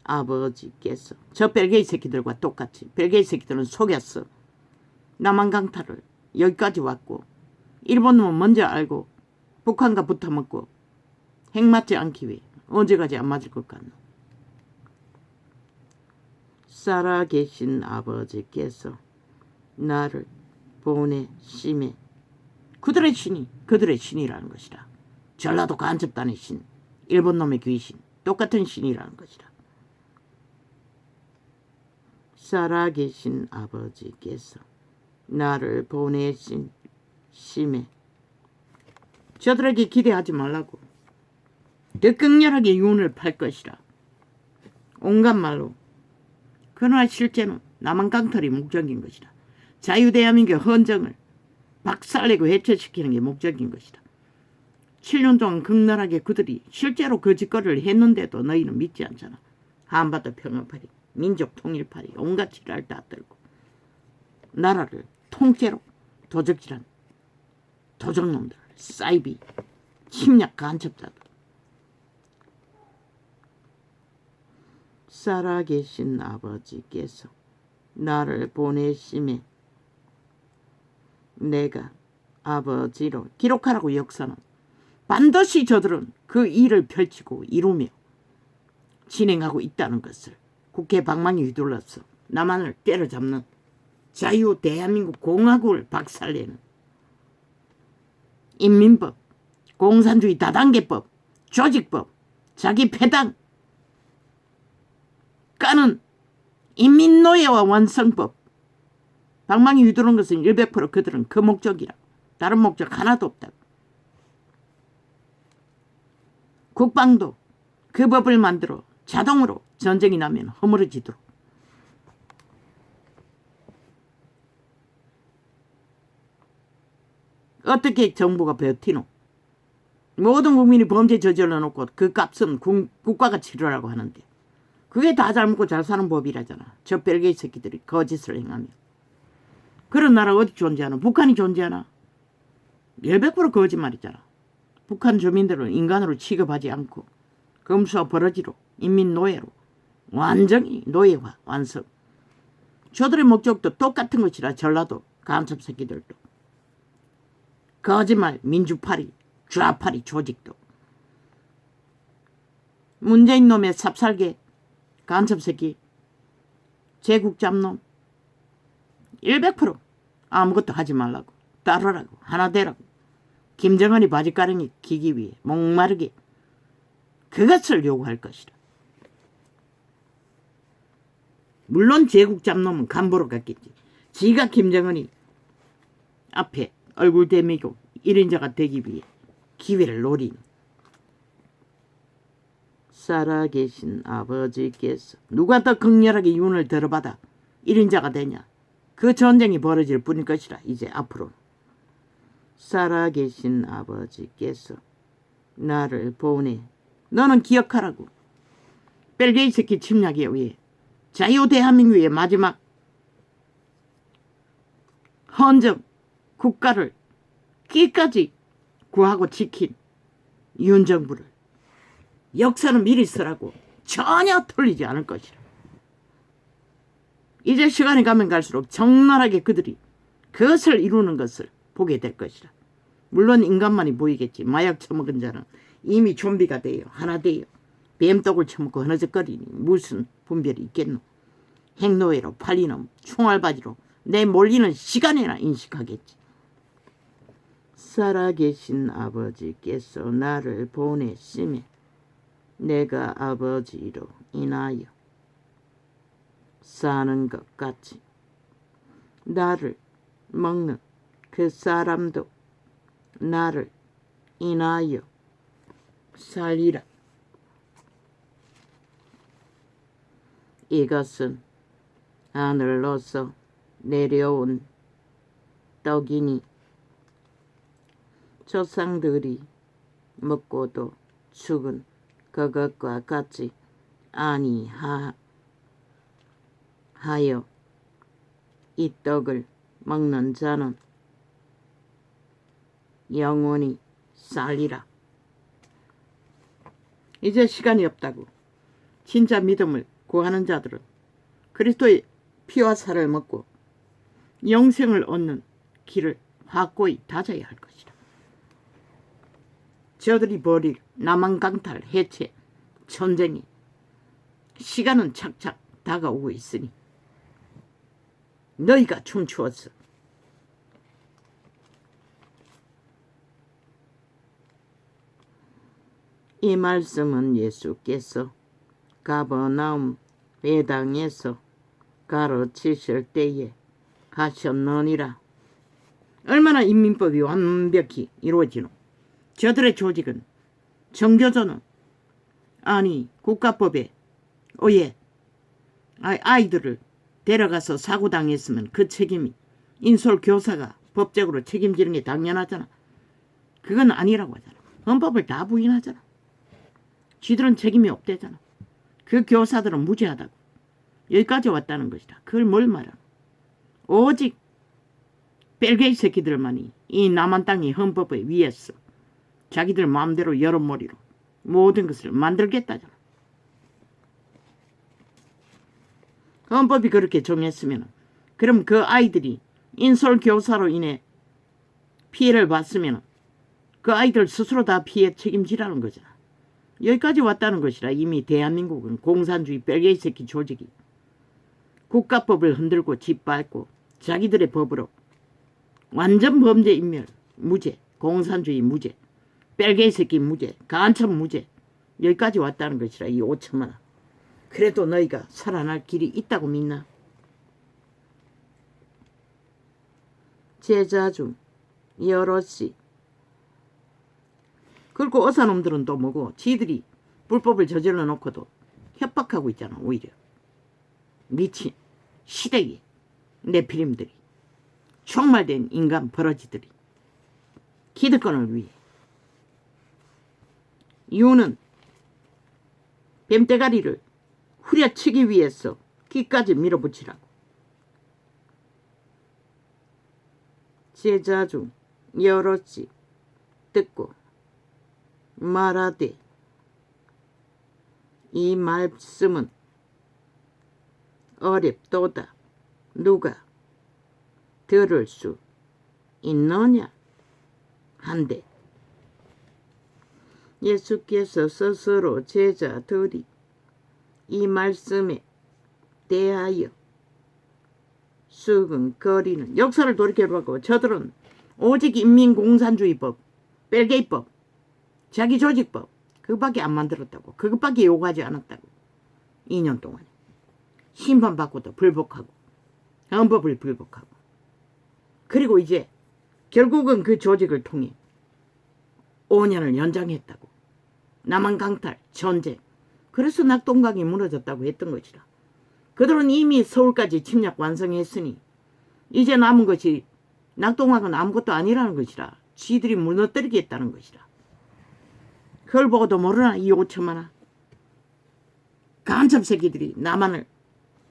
Speaker 1: 아버지께서. 저 벨기에 새끼들과 똑같이 벨기에 새끼들은 속였어. 남한 강탈을 여기까지 왔고 일본 놈은 먼저 알고 북한과 붙어먹고 핵 맞지 않기 위해 언제까지 안 맞을 것 같노. 살아계신 아버지께서 나를 보내심에. 그들의 신이 그들의 신이라는 것이라. 전라도 간첩단의 신, 일본 놈의 귀신, 똑같은 신이라는 것이라. 살아계신 아버지께서 나를 보내신 심에. 저들에게 기대하지 말라고. 더 극렬하게 윤을 팔 것이라. 온갖 말로. 그러나 실제는 남한 강탈이 목적인 것이라. 자유대한민국 헌정을 박살내고 해체시키는 게 목적인 것이다. 7년 동안 극렬하게 그들이 실제로 그 짓거리를 했는데도 너희는 믿지 않잖아. 한반도 평화파리, 민족 통일파리, 온갖 지랄 다 떨고 나라를 통째로 도적질한 도적놈들, 사이비, 침략 간첩자들. 살아계신 아버지께서 나를 보내심에 내가 아버지로. 기록하라고. 역사는 반드시 저들은 그 일을 펼치고 이루며 진행하고 있다는 것을. 국회 방망이 휘둘러서 남한을 때려잡는 자유 대한민국 공화국을 박살내는 인민법, 공산주의 다단계법, 조직법, 자기 패당 까는 인민노예와 완성법. 방망이 휘두른 것은 100% 그들은 그 목적이라. 다른 목적 하나도 없다. 국방도 그 법을 만들어 자동으로 전쟁이 나면 허물어지도록. 어떻게 정부가 버티노? 모든 국민이 범죄 저질러 놓고 그 값은 국가가 치르라고 하는데 그게 다 잘 먹고 잘 사는 법이라잖아. 저 벨기에 새끼들이 거짓을 행하며. 그런 나라 어디 존재하나? 북한이 존재하나? 100% 거짓말이잖아. 북한 주민들은 인간으로 취급하지 않고 검수와 버러지로 인민노예로 완전히 노예화 완성. 저들의 목적도 똑같은 것이라. 전라도 간첩 새끼들도. 거짓말 민주파리 좌파리 조직도. 문재인 놈의 삽살개 간첩 새끼 제국 잡놈 100% 아무것도 하지 말라고. 따르라고. 하나 되라고. 김정은이 바지가랑이 기기 위해 목마르게 그것을 요구할 것이다. 물론 제국 잡놈은 간보러 갔겠지. 지가 김정은이 앞에 얼굴 대미고 1인자가 되기 위해 기회를 노리는. 살아계신 아버지께서. 누가 더 극렬하게 윤을 들어받아 1인자가 되냐. 그 전쟁이 벌어질 뿐일 것이라. 이제 앞으로. 살아계신 아버지께서 나를 보내. 너는 기억하라고. 벨기에 새끼 침략에 의해 자유 대한민국의 마지막 헌정 국가를 끝까지 구하고 지킨 윤 정부를 역사는 미리 쓰라고 전혀 틀리지 않을 것이라. 이제 시간이 가면 갈수록 적나라하게 그들이 그것을 이루는 것을 보게 될 것이라. 물론 인간만이 보이겠지. 마약 처먹은 자는 이미 좀비가 되어 하나 되어 뱀떡을 처먹고 흐느적거리니 무슨 분별이 있겠노. 행노예로 팔리는 총알바지로 내몰리는 시간이나 인식하겠지. 살아계신 아버지께서 나를 보내심에 내가 아버지로 인하여 사는 것 같이 나를 먹는 그 사람도 나를 인하여 살리라. 이것은 하늘로서 내려온 떡이니 조상들이 먹고도 죽은 그것과 같이 아니하여 이 떡을 먹는 자는 영원히 살리라. 이제 시간이 없다고. 진짜 믿음을 구하는 자들은 그리스도의 피와 살을 먹고 영생을 얻는 길을 확고히 다져야 할 것이다. 저들이 벌일 남한강탈, 해체, 전쟁이 시간은 착착 다가오고 있으니 너희가 춤추었어. 이 말씀은 예수께서 가버나움 회당에서 가르치실 때에 하셨느니라. 얼마나 인민법이 완벽히 이루어지노. 저들의 조직은 정교조는 아니 국가법에 의해 아이들을 데려가서 사고당했으면 그 책임이 인솔교사가 법적으로 책임지는 게 당연하잖아. 그건 아니라고 하잖아. 헌법을 다 부인하잖아. 쥐들은 책임이 없대잖아. 그 교사들은 무죄하다고. 여기까지 왔다는 것이다. 그걸 뭘 말하노. 오직 벨게이 새끼들만이 이 남한 땅의 헌법에 위에서 자기들 마음대로 여러머리로 모든 것을 만들겠다잖아. 헌법이 그렇게 정했으면 그럼 그 아이들이 인솔교사로 인해 피해를 봤으면 그 아이들 스스로 다 피해 책임지라는 거잖아. 여기까지 왔다는 것이라. 이미 대한민국은 공산주의 벨게이 새끼 조직이 국가법을 흔들고 짓밟고 자기들의 법으로 완전 범죄 인멸, 무죄, 공산주의 무죄, 벨게이 새끼 무죄, 간첩 무죄, 여기까지 왔다는 것이라. 이 5천만원. 그래도 너희가 살아날 길이 있다고 믿나? 제자 중 여럿이. 그리고 어사놈들은 또 뭐고 지들이 불법을 저질러 놓고도 협박하고 있잖아. 오히려 미친 시대기 네피림들이, 총말된 인간 버러지들이 기득권을 위해. 이유는 뱀대가리를 후려치기 위해서 귀까지 밀어붙이라고. 제자 중 여럿이 듣고 말하되 이 말씀은 어렵도다. 누가 들을 수 있느냐 한데 예수께서 스스로 제자들이 이 말씀에 대하여 수근거리는 역사를 돌이켜보고 저들은 오직 인민공산주의법, 벨게이법, 자기조직법 그것밖에 안 만들었다고. 그것밖에 요구하지 않았다고. 2년 동안에 심판받고도 불복하고 헌법을 불복하고. 그리고 이제 결국은 그 조직을 통해 5년을 연장했다고. 남한 강탈, 전쟁. 그래서 낙동강이 무너졌다고 했던 것이라. 그들은 이미 서울까지 침략 완성했으니 이제 남은 것이 낙동강은 아무것도 아니라는 것이라. 지들이 무너뜨리겠다는 것이라. 그걸 보고도 모르나 이 5천만원. 간첩 새끼들이 남한을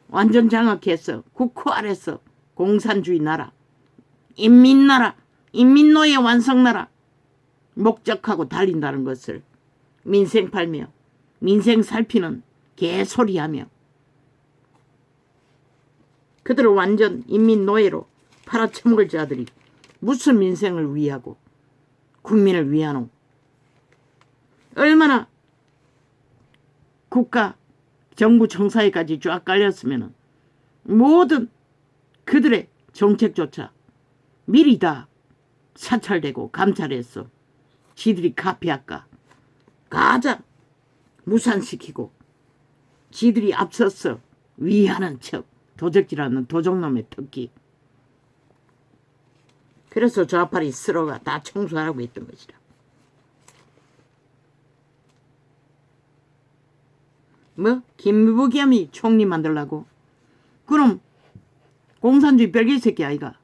Speaker 1: 완전 장악해서 국호 아래서 공산주의 나라, 인민나라, 인민노예 완성나라 목적하고 달린다는 것을 민생 팔며 민생 살피는 개소리하며 그들을 완전 인민노예로 팔아쳐먹을 자들이 무슨 민생을 위하고 국민을 위하노. 얼마나 국가 정부 청사에까지 쫙 깔렸으면 모든 그들의 정책조차 미리 다 사찰되고 감찰했어. 지들이 카피할까 가장 무산시키고 지들이 앞서서 위하는 척 도적질하는 도적놈의 특기. 그래서 좌파리 쓸어가 다 청소하라고 했던 것이다. 뭐? 김부겸이 총리 만들라고? 그럼 공산주의 별개 새끼 아이가?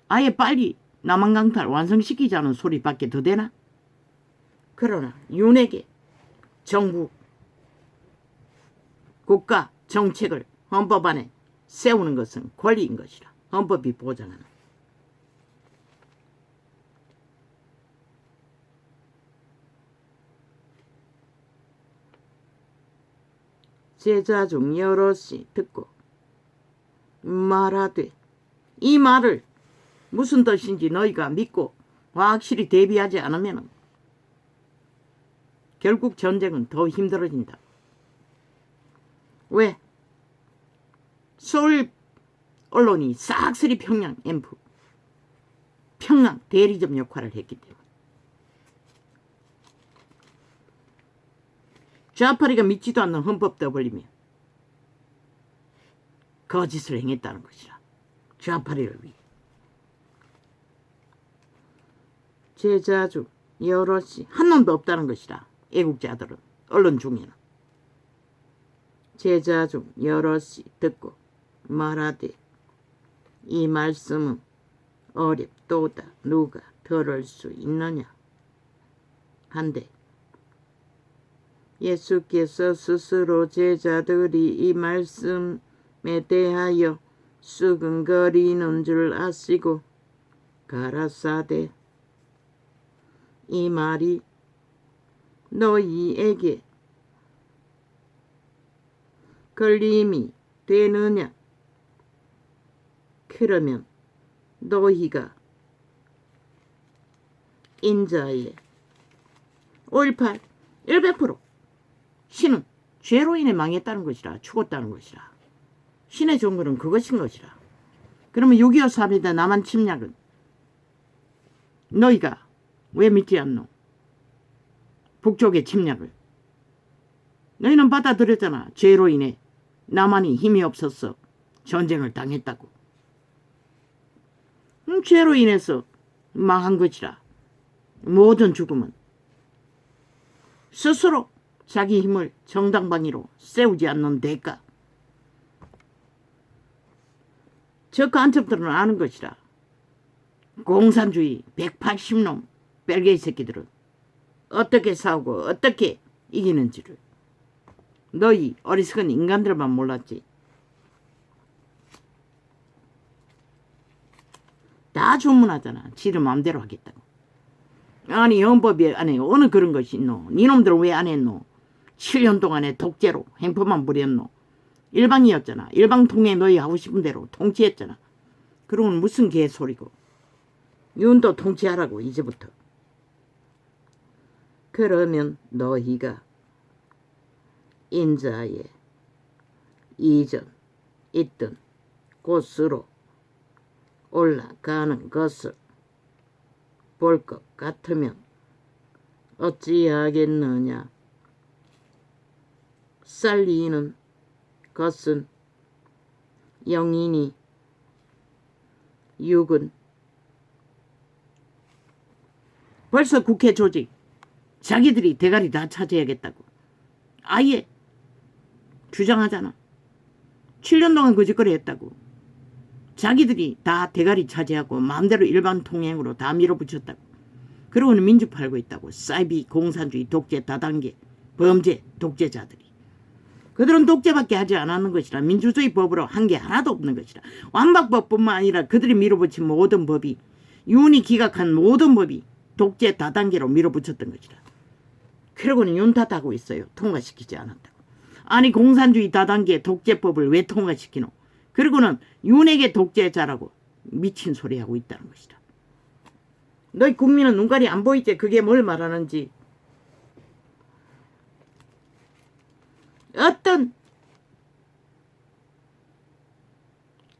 Speaker 1: 아예 빨리 남한강탈 완성시키자는 소리밖에 더 되나? 그러나 윤에게 정부 국가 정책을 헌법 안에 세우는 것은 권리인 것이라. 헌법이 보장하는. 제자 중 여럿이 듣고 말하되, 이 말을 무슨 뜻인지 너희가 믿고 확실히 대비하지 않으면 결국 전쟁은 더 힘들어진다. 왜? 서울 언론이 싹쓸이 평양 앰프, 평양 대리점 역할을 했기 때문에. 좌파리가 믿지도 않는 헌법 떠벌리며 거짓을 행했다는 것이라. 좌파리를 위해. 제자 중 여럿이 한 놈도 없다는 것이라. 애국자들은 언론 중에는. 제자 중 여럿이 듣고 말하되, 이 말씀은 어렵도다. 누가 들을 수 있느냐 한데, 예수께서 스스로 제자들이 이 말씀에 대하여 수근거리는 줄 아시고 가라사대, 이 말이 너희에게 걸림이 되느냐? 그러면 너희가 인자에 5.18 100% 신은 죄로 인해 망했다는 것이라. 죽었다는 것이라. 신의 종교는 그것인 것이라. 그러면 6.25 사업이다 남한 침략은 너희가 왜 믿지 않노? 북쪽의 침략을 너희는 받아들였잖아. 죄로 인해 남한이 힘이 없어서 전쟁을 당했다고. 죄로 인해서 망한 것이라. 모든 죽음은 스스로 자기 힘을 정당방위로 세우지 않는 대가. 저 간첩들은 아는 것이라. 공산주의 180놈 뺄개이 새끼들은 어떻게 싸우고 어떻게 이기는지를 너희 어리석은 인간들만 몰랐지. 다 주문하잖아. 지들 마음대로 하겠다고. 아니 헌법에 안에 어느 그런 것이 있노? 니놈들은 왜 안 했노? 7년 동안에 독재로 행포만 부렸노? 일방이었잖아. 일방통해 너희 하고 싶은 대로 통치했잖아. 그러면 무슨 개소리고. 윤도 통치하라고 이제부터. 그러면 너희가 인자에 이전 있던 곳으로 올라가는 것을 볼 것 같으면 어찌하겠느냐. 살리는 것은 영이니 육은. 벌써 국회 조직 자기들이 대가리 다 차지하겠다고 아예 주장하잖아. 7년 동안 거짓거리 했다고. 자기들이 다 대가리 차지하고 마음대로 일반 통행으로 다 밀어붙였다고. 그러고는 민주 팔고 있다고. 사이비 공산주의 독재 다단계 범죄 독재자들이. 그들은 독재밖에 하지 않았는 것이라. 민주주의 법으로 한 게 하나도 없는 것이라. 완박법뿐만 아니라 그들이 밀어붙인 모든 법이, 윤이 기각한 모든 법이 독재 다단계로 밀어붙였던 것이라. 그러고는 윤탓하고 있어요. 통과시키지 않았다고. 아니 공산주의 다단계 독재법을 왜 통과시키노? 그리고는 윤에게 독재자라고 미친 소리 하고 있다는 것이다. 너희 국민은 눈깔이 안 보이지? 그게 뭘 말하는지. 어떤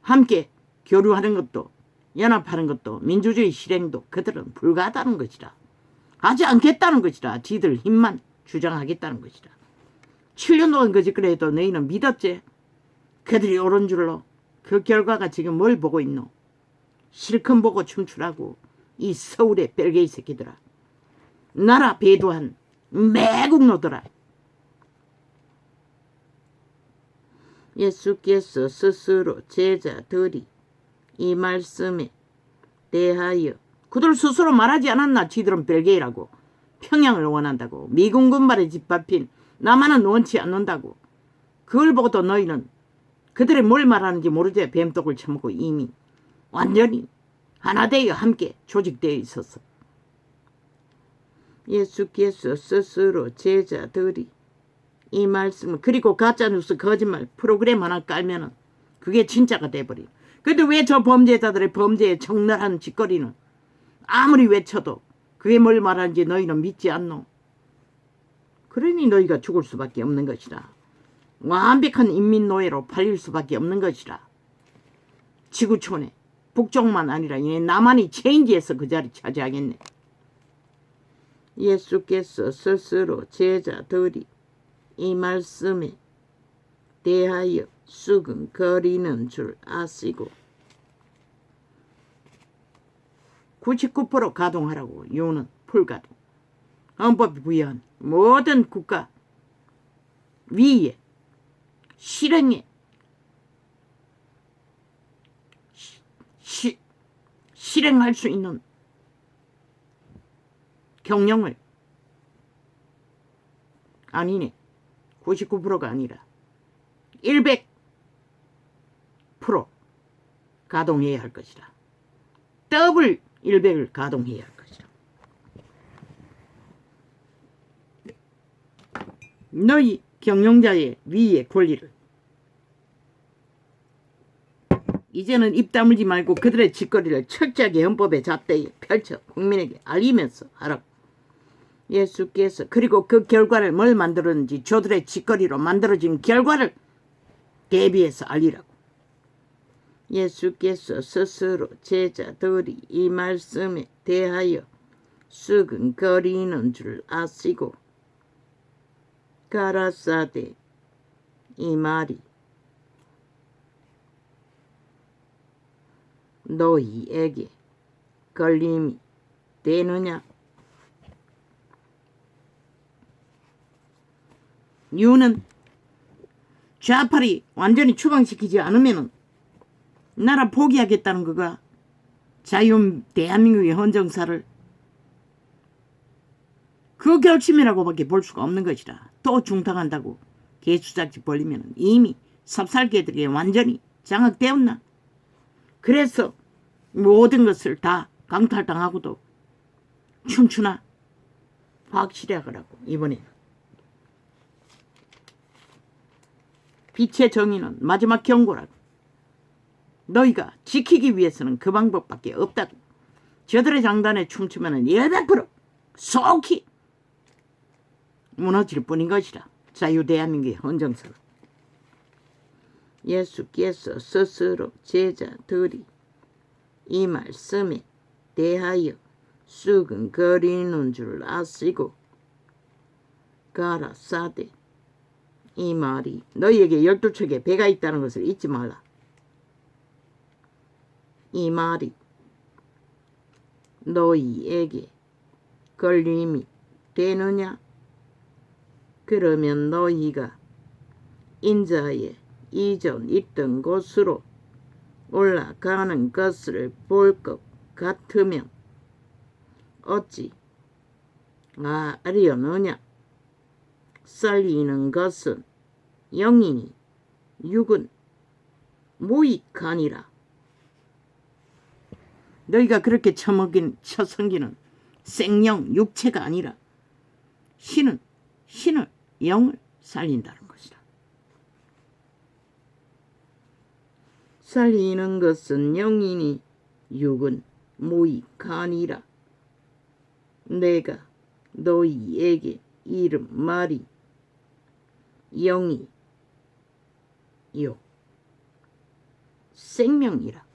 Speaker 1: 함께 교류하는 것도 연합하는 것도 민주주의 실행도 그들은 불가하다는 것이다. 하지 않겠다는 것이다. 지들 힘만 주장하겠다는 것이다. 7년 동안 거짓거리 해도 너희는 믿었지? 그들이 옳은 줄로. 그 결과가 지금 뭘 보고 있노? 실컷 보고 춤추라고. 이 서울의 뺄개이 새끼들아. 나라 배도한 매국노들아. 예수께서 스스로 제자들이 이 말씀에 대하여 그들 스스로 말하지 않았나? 지들은 벨게이라고. 평양을 원한다고. 미군 군발에 짓밟힌 남한은 원치 않는다고. 그걸 보고도 너희는 그들이 뭘 말하는지 모르지. 뱀독을 처먹고 이미 완전히 하나 되어 함께 조직되어 있었어. 예수께서 스스로 제자들이 이 말씀을 그리고 가짜뉴스 거짓말 프로그램 하나 깔면은 그게 진짜가 돼버려. 근데 왜 저 범죄자들의 범죄에 적나라한 짓거리는 아무리 외쳐도 그게 뭘 말하는지 너희는 믿지 않노? 그러니 너희가 죽을 수밖에 없는 것이라. 완벽한 인민노예로 팔릴 수밖에 없는 것이라. 지구촌에 북쪽만 아니라 이제 남한이 체인지에서 그 자리 차지하겠네. 예수께서 스스로 제자들이 이 말씀에 대하여 수근거리는 줄 아시고 99% 가동하라고. 요는 풀가동. 헌법이 부여한 모든 국가 위에 실행에 실행할 수 있는 경영을 아니네. 99%가 아니라 100% 가동해야 할 것이다. 더블 100을 가동해야 할 것이다. 너희 경영자의 위의 권리를 이제는 입 다물지 말고 그들의 짓거리를 철저하게 헌법의 잣대에 펼쳐 국민에게 알리면서 하라고. 예수께서 그리고 그 결과를 뭘 만들었는지 저들의 짓거리로 만들어진 결과를 대비해서 알리라고. 예수께서 스스로 제자들이 이 말씀에 대하여 수근거리는 줄 아시고 가라사대 이 말이 너희에게 걸림이 되느냐? 이유는 좌파리 완전히 추방시키지 않으면 나라 포기하겠다는 거가 자유 대한민국의 헌정사를 그 결심이라고밖에 볼 수가 없는 것이라. 또 중탕한다고 개수작지 벌리면 이미 삽살개들이 완전히 장악되었나. 그래서 모든 것을 다 강탈당하고도 춤추나 확실히 하라고. 이번에는 빛의 정의는 마지막 경고라고. 너희가 지키기 위해서는 그 방법밖에 없다고. 저들의 장단에 춤추면 100% 속히 무너질 뿐인 것이라. 자유 대한민국의 헌정사가. 예수께서 스스로 제자들이 이 말씀에 대하여 수근거리는 줄 아시고 가라사대 이 말이 너희에게 12척의 배가 있다는 것을 잊지 말라. 이 말이 너희에게 걸림이 되느냐? 그러면 너희가 인자의 이전 있던 곳으로 올라가는 것을 볼 것 같으면 어찌 아려느냐? 살리는 것은 영이니 육은 무익하니라. 너희가 그렇게 처성기는 생령 육체가 아니라 신은 신을 영을 살린다는 것이다. 살리는 것은 영이니 육은 모이가니라. 내가 너희에게 이름 말이 영이요 생명이라.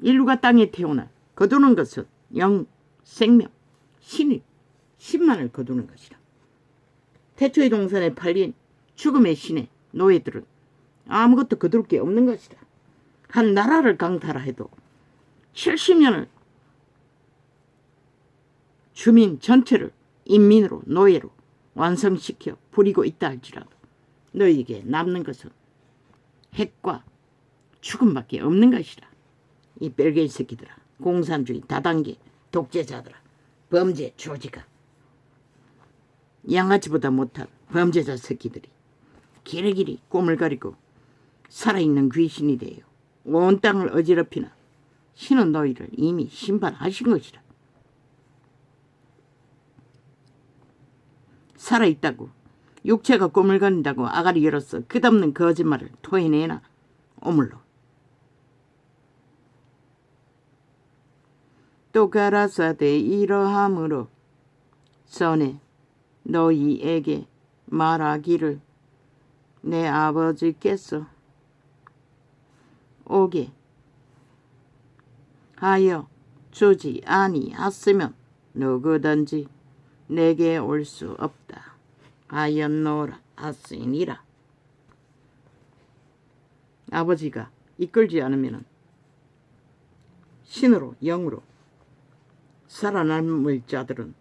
Speaker 1: 인류가 땅에 태어나 거두는 것은 영, 생명, 신만을 거두는 것이다. 태초의 동산에 팔린 죽음의 신의 노예들은 아무것도 거둘 게 없는 것이다. 한 나라를 강타라 해도 70년을 주민 전체를 인민으로 노예로 완성시켜 부리고 있다 할지라도 너희에게 남는 것은 핵과 죽음밖에 없는 것이다. 이 뺄개이 새끼들아, 공산주의 다단계 독재자들아, 범죄 조지가, 양아치보다 못한 범죄자 새끼들이 길이길이 꿈을 가리고 살아있는 귀신이 되어 온 땅을 어지럽히나 신은 너희를 이미 심판하신 것이다. 살아있다고 육체가 꿈을 가린다고 아가리 열어서 끝없는 거짓말을 토해내나 오물로. 또 가라사대 이러함으로 전에 너희에게 말하기를 내 아버지께서 오게 하여 주지 아니하시면 누구든지 내게 올 수 없다 하였노라 하시니라. 아버지가 이끌지 않으면 신으로 영으로 살아남을 자들은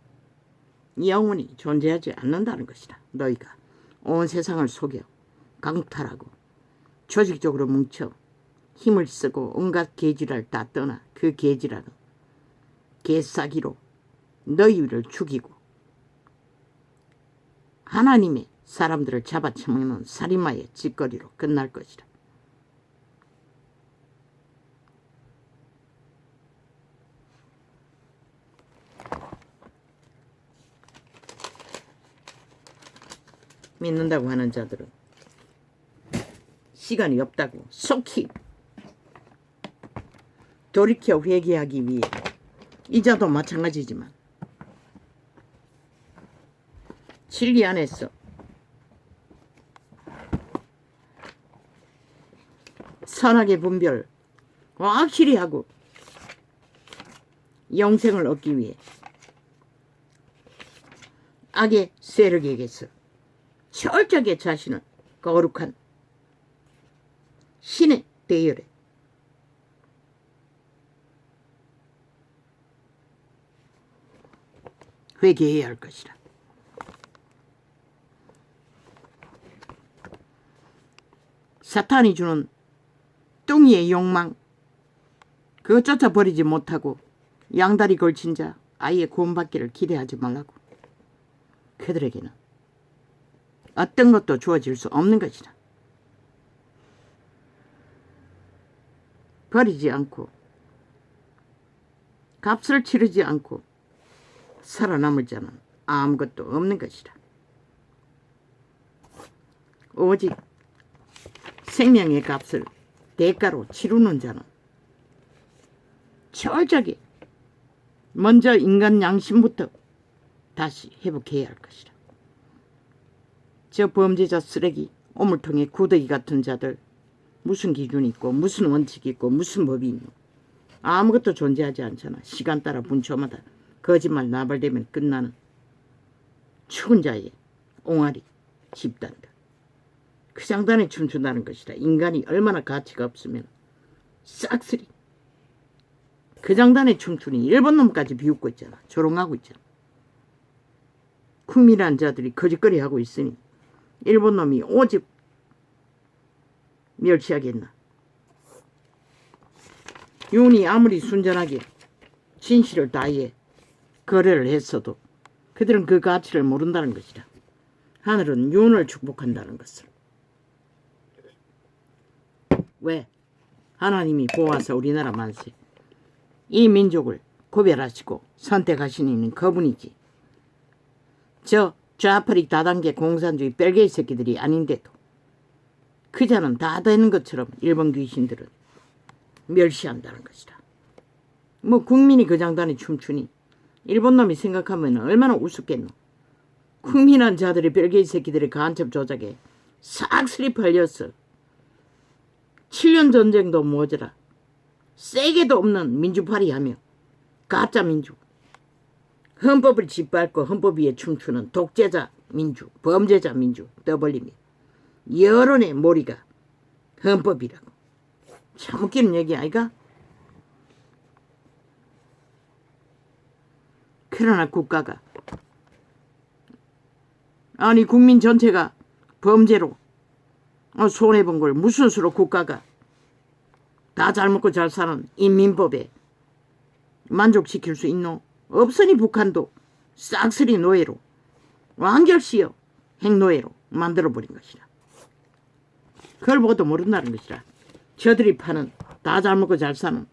Speaker 1: 영원히 존재하지 않는다는 것이다. 너희가 온 세상을 속여 강탈하고 조직적으로 뭉쳐 힘을 쓰고 온갖 계지랄 다 떠나 그 계지랄은 개싸기로 너희를 죽이고 하나님의 사람들을 잡아쳐먹는 살인마의 짓거리로 끝날 것이다. 믿는다고 하는 자들은 시간이 없다고 속히 돌이켜 회개하기 위해 이자도 마찬가지지만 진리 안에서 선악의 분별 확실히 하고 영생을 얻기 위해 악의 세력에게서 철저하게 자신을 거룩한 신의 대열에 회개해야 할 것이다. 사탄이 주는 뚱이의 욕망 그거 쫓아버리지 못하고 양다리 걸친 자 아예 구원받기를 기대하지 말라고. 그들에게는 어떤 것도 주어질 수 없는 것이다. 버리지 않고 값을 치르지 않고 살아남을 자는 아무것도 없는 것이다. 오직 생명의 값을 대가로 치르는 자는 철저하게 먼저 인간 양심부터 다시 회복해야 할 것이다. 저 범죄자 쓰레기 오물통에 구더기 같은 자들 무슨 기준이 있고 무슨 원칙이 있고 무슨 법이 있노. 아무것도 존재하지 않잖아. 시간 따라 분초마다 거짓말 나발되면 끝나는 죽은 자의 옹알이 집단들. 그 장단에 춤춘다는 것이다. 인간이 얼마나 가치가 없으면 싹쓸이 그 장단에 춤추니 일본 놈까지 비웃고 있잖아. 조롱하고 있잖아. 국민한 자들이 거짓거리 하고 있으니 일본 놈이 오직 멸치하겠나. 윤이 아무리 순전하게 진실을 다해 거래를 했어도 그들은 그 가치를 모른다는 것이다. 하늘은 윤을 축복한다는 것을. 왜? 하나님이 보아서 우리나라 만세 이 민족을 구별하시고 선택하신 이는 그분이지. 저 좌파리 다단계 공산주의 뺄개이 새끼들이 아닌데도 그자는 다 되는 것처럼 일본 귀신들은 멸시한다는 것이다. 뭐 국민이 그 장단에 춤추니 일본 놈이 생각하면 얼마나 우습겠노. 국민한 자들이 뺄개이 새끼들의 간첩 조작에 싹쓸이 팔렸어. 7년 전쟁도 모자라 세게도 없는 민주파리하며 가짜 민주, 헌법을 짓밟고 헌법 위에 춤추는 독재자 민주, 범죄자 민주 떠벌리며 여론의 몰이가 헌법이라고. 참 웃기는 얘기 아이가? 그러나 국가가 아니 국민 전체가 범죄로 손해본 걸 무슨 수로 국가가 다 잘 먹고 잘 사는 인민법에 만족시킬 수 있노? 없으니 북한도 싹쓸이 노예로 완결시여 핵노예로 만들어버린 것이라. 그걸 보고도 모른다는 것이라. 저들이 파는 다 잘 먹고 잘 사는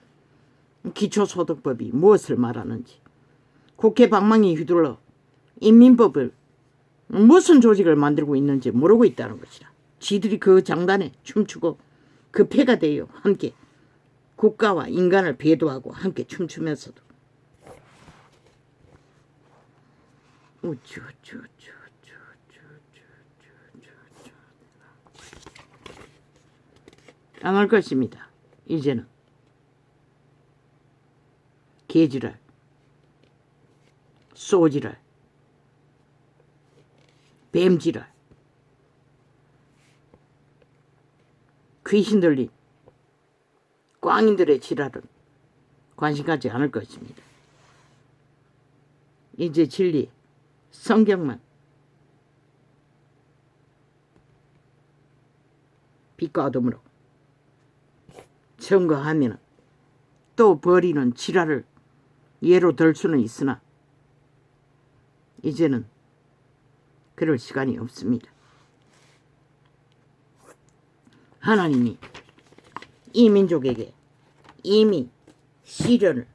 Speaker 1: 기초소득법이 무엇을 말하는지, 국회 방망이 휘둘러 인민법을 무슨 조직을 만들고 있는지 모르고 있다는 것이라. 지들이 그 장단에 춤추고 그 패가 되어 함께 국가와 인간을 배도하고 함께 춤추면서도 안 할 것입니다. 이제는 개지랄, 소지랄, 뱀지랄, 귀신 들린 꽝인들의 지랄은 관심 갖지 않을 것입니다. 이제 진리, 성경만 빛과 어둠으로 증거하면 또 버리는 지랄을 예로 들 수는 있으나 이제는 그럴 시간이 없습니다. 하나님이 이 민족에게 이미 시련을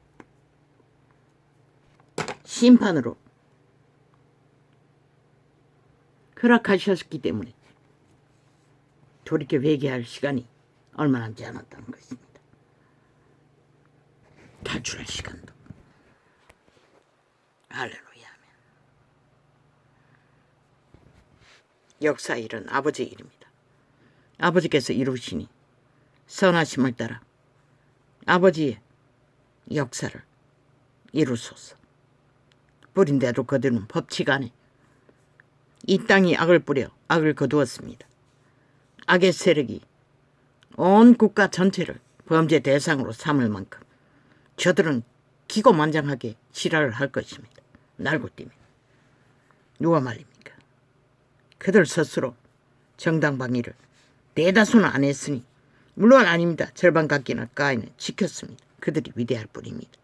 Speaker 1: 심판으로 허락하셨기 때문에 돌이켜 회개할 시간이 얼마 남지 않았다는 것입니다. 탈출할 시간도. 할렐루야. 역사 일은 아버지 일입니다. 아버지께서 이루시니 선하심을 따라 아버지의 역사를 이루소서. 뿌린대로 거두는 법칙 안에 이 땅이 악을 뿌려 악을 거두었습니다. 악의 세력이 온 국가 전체를 범죄 대상으로 삼을 만큼 저들은 기고만장하게 지랄을 할 것입니다. 날고띠며. 누가 말입니까? 그들 스스로 정당방위를 대다수는 안 했으니 물론 아닙니다. 절반 갖기나 까이는 지켰습니다. 그들이 위대할 뿐입니다.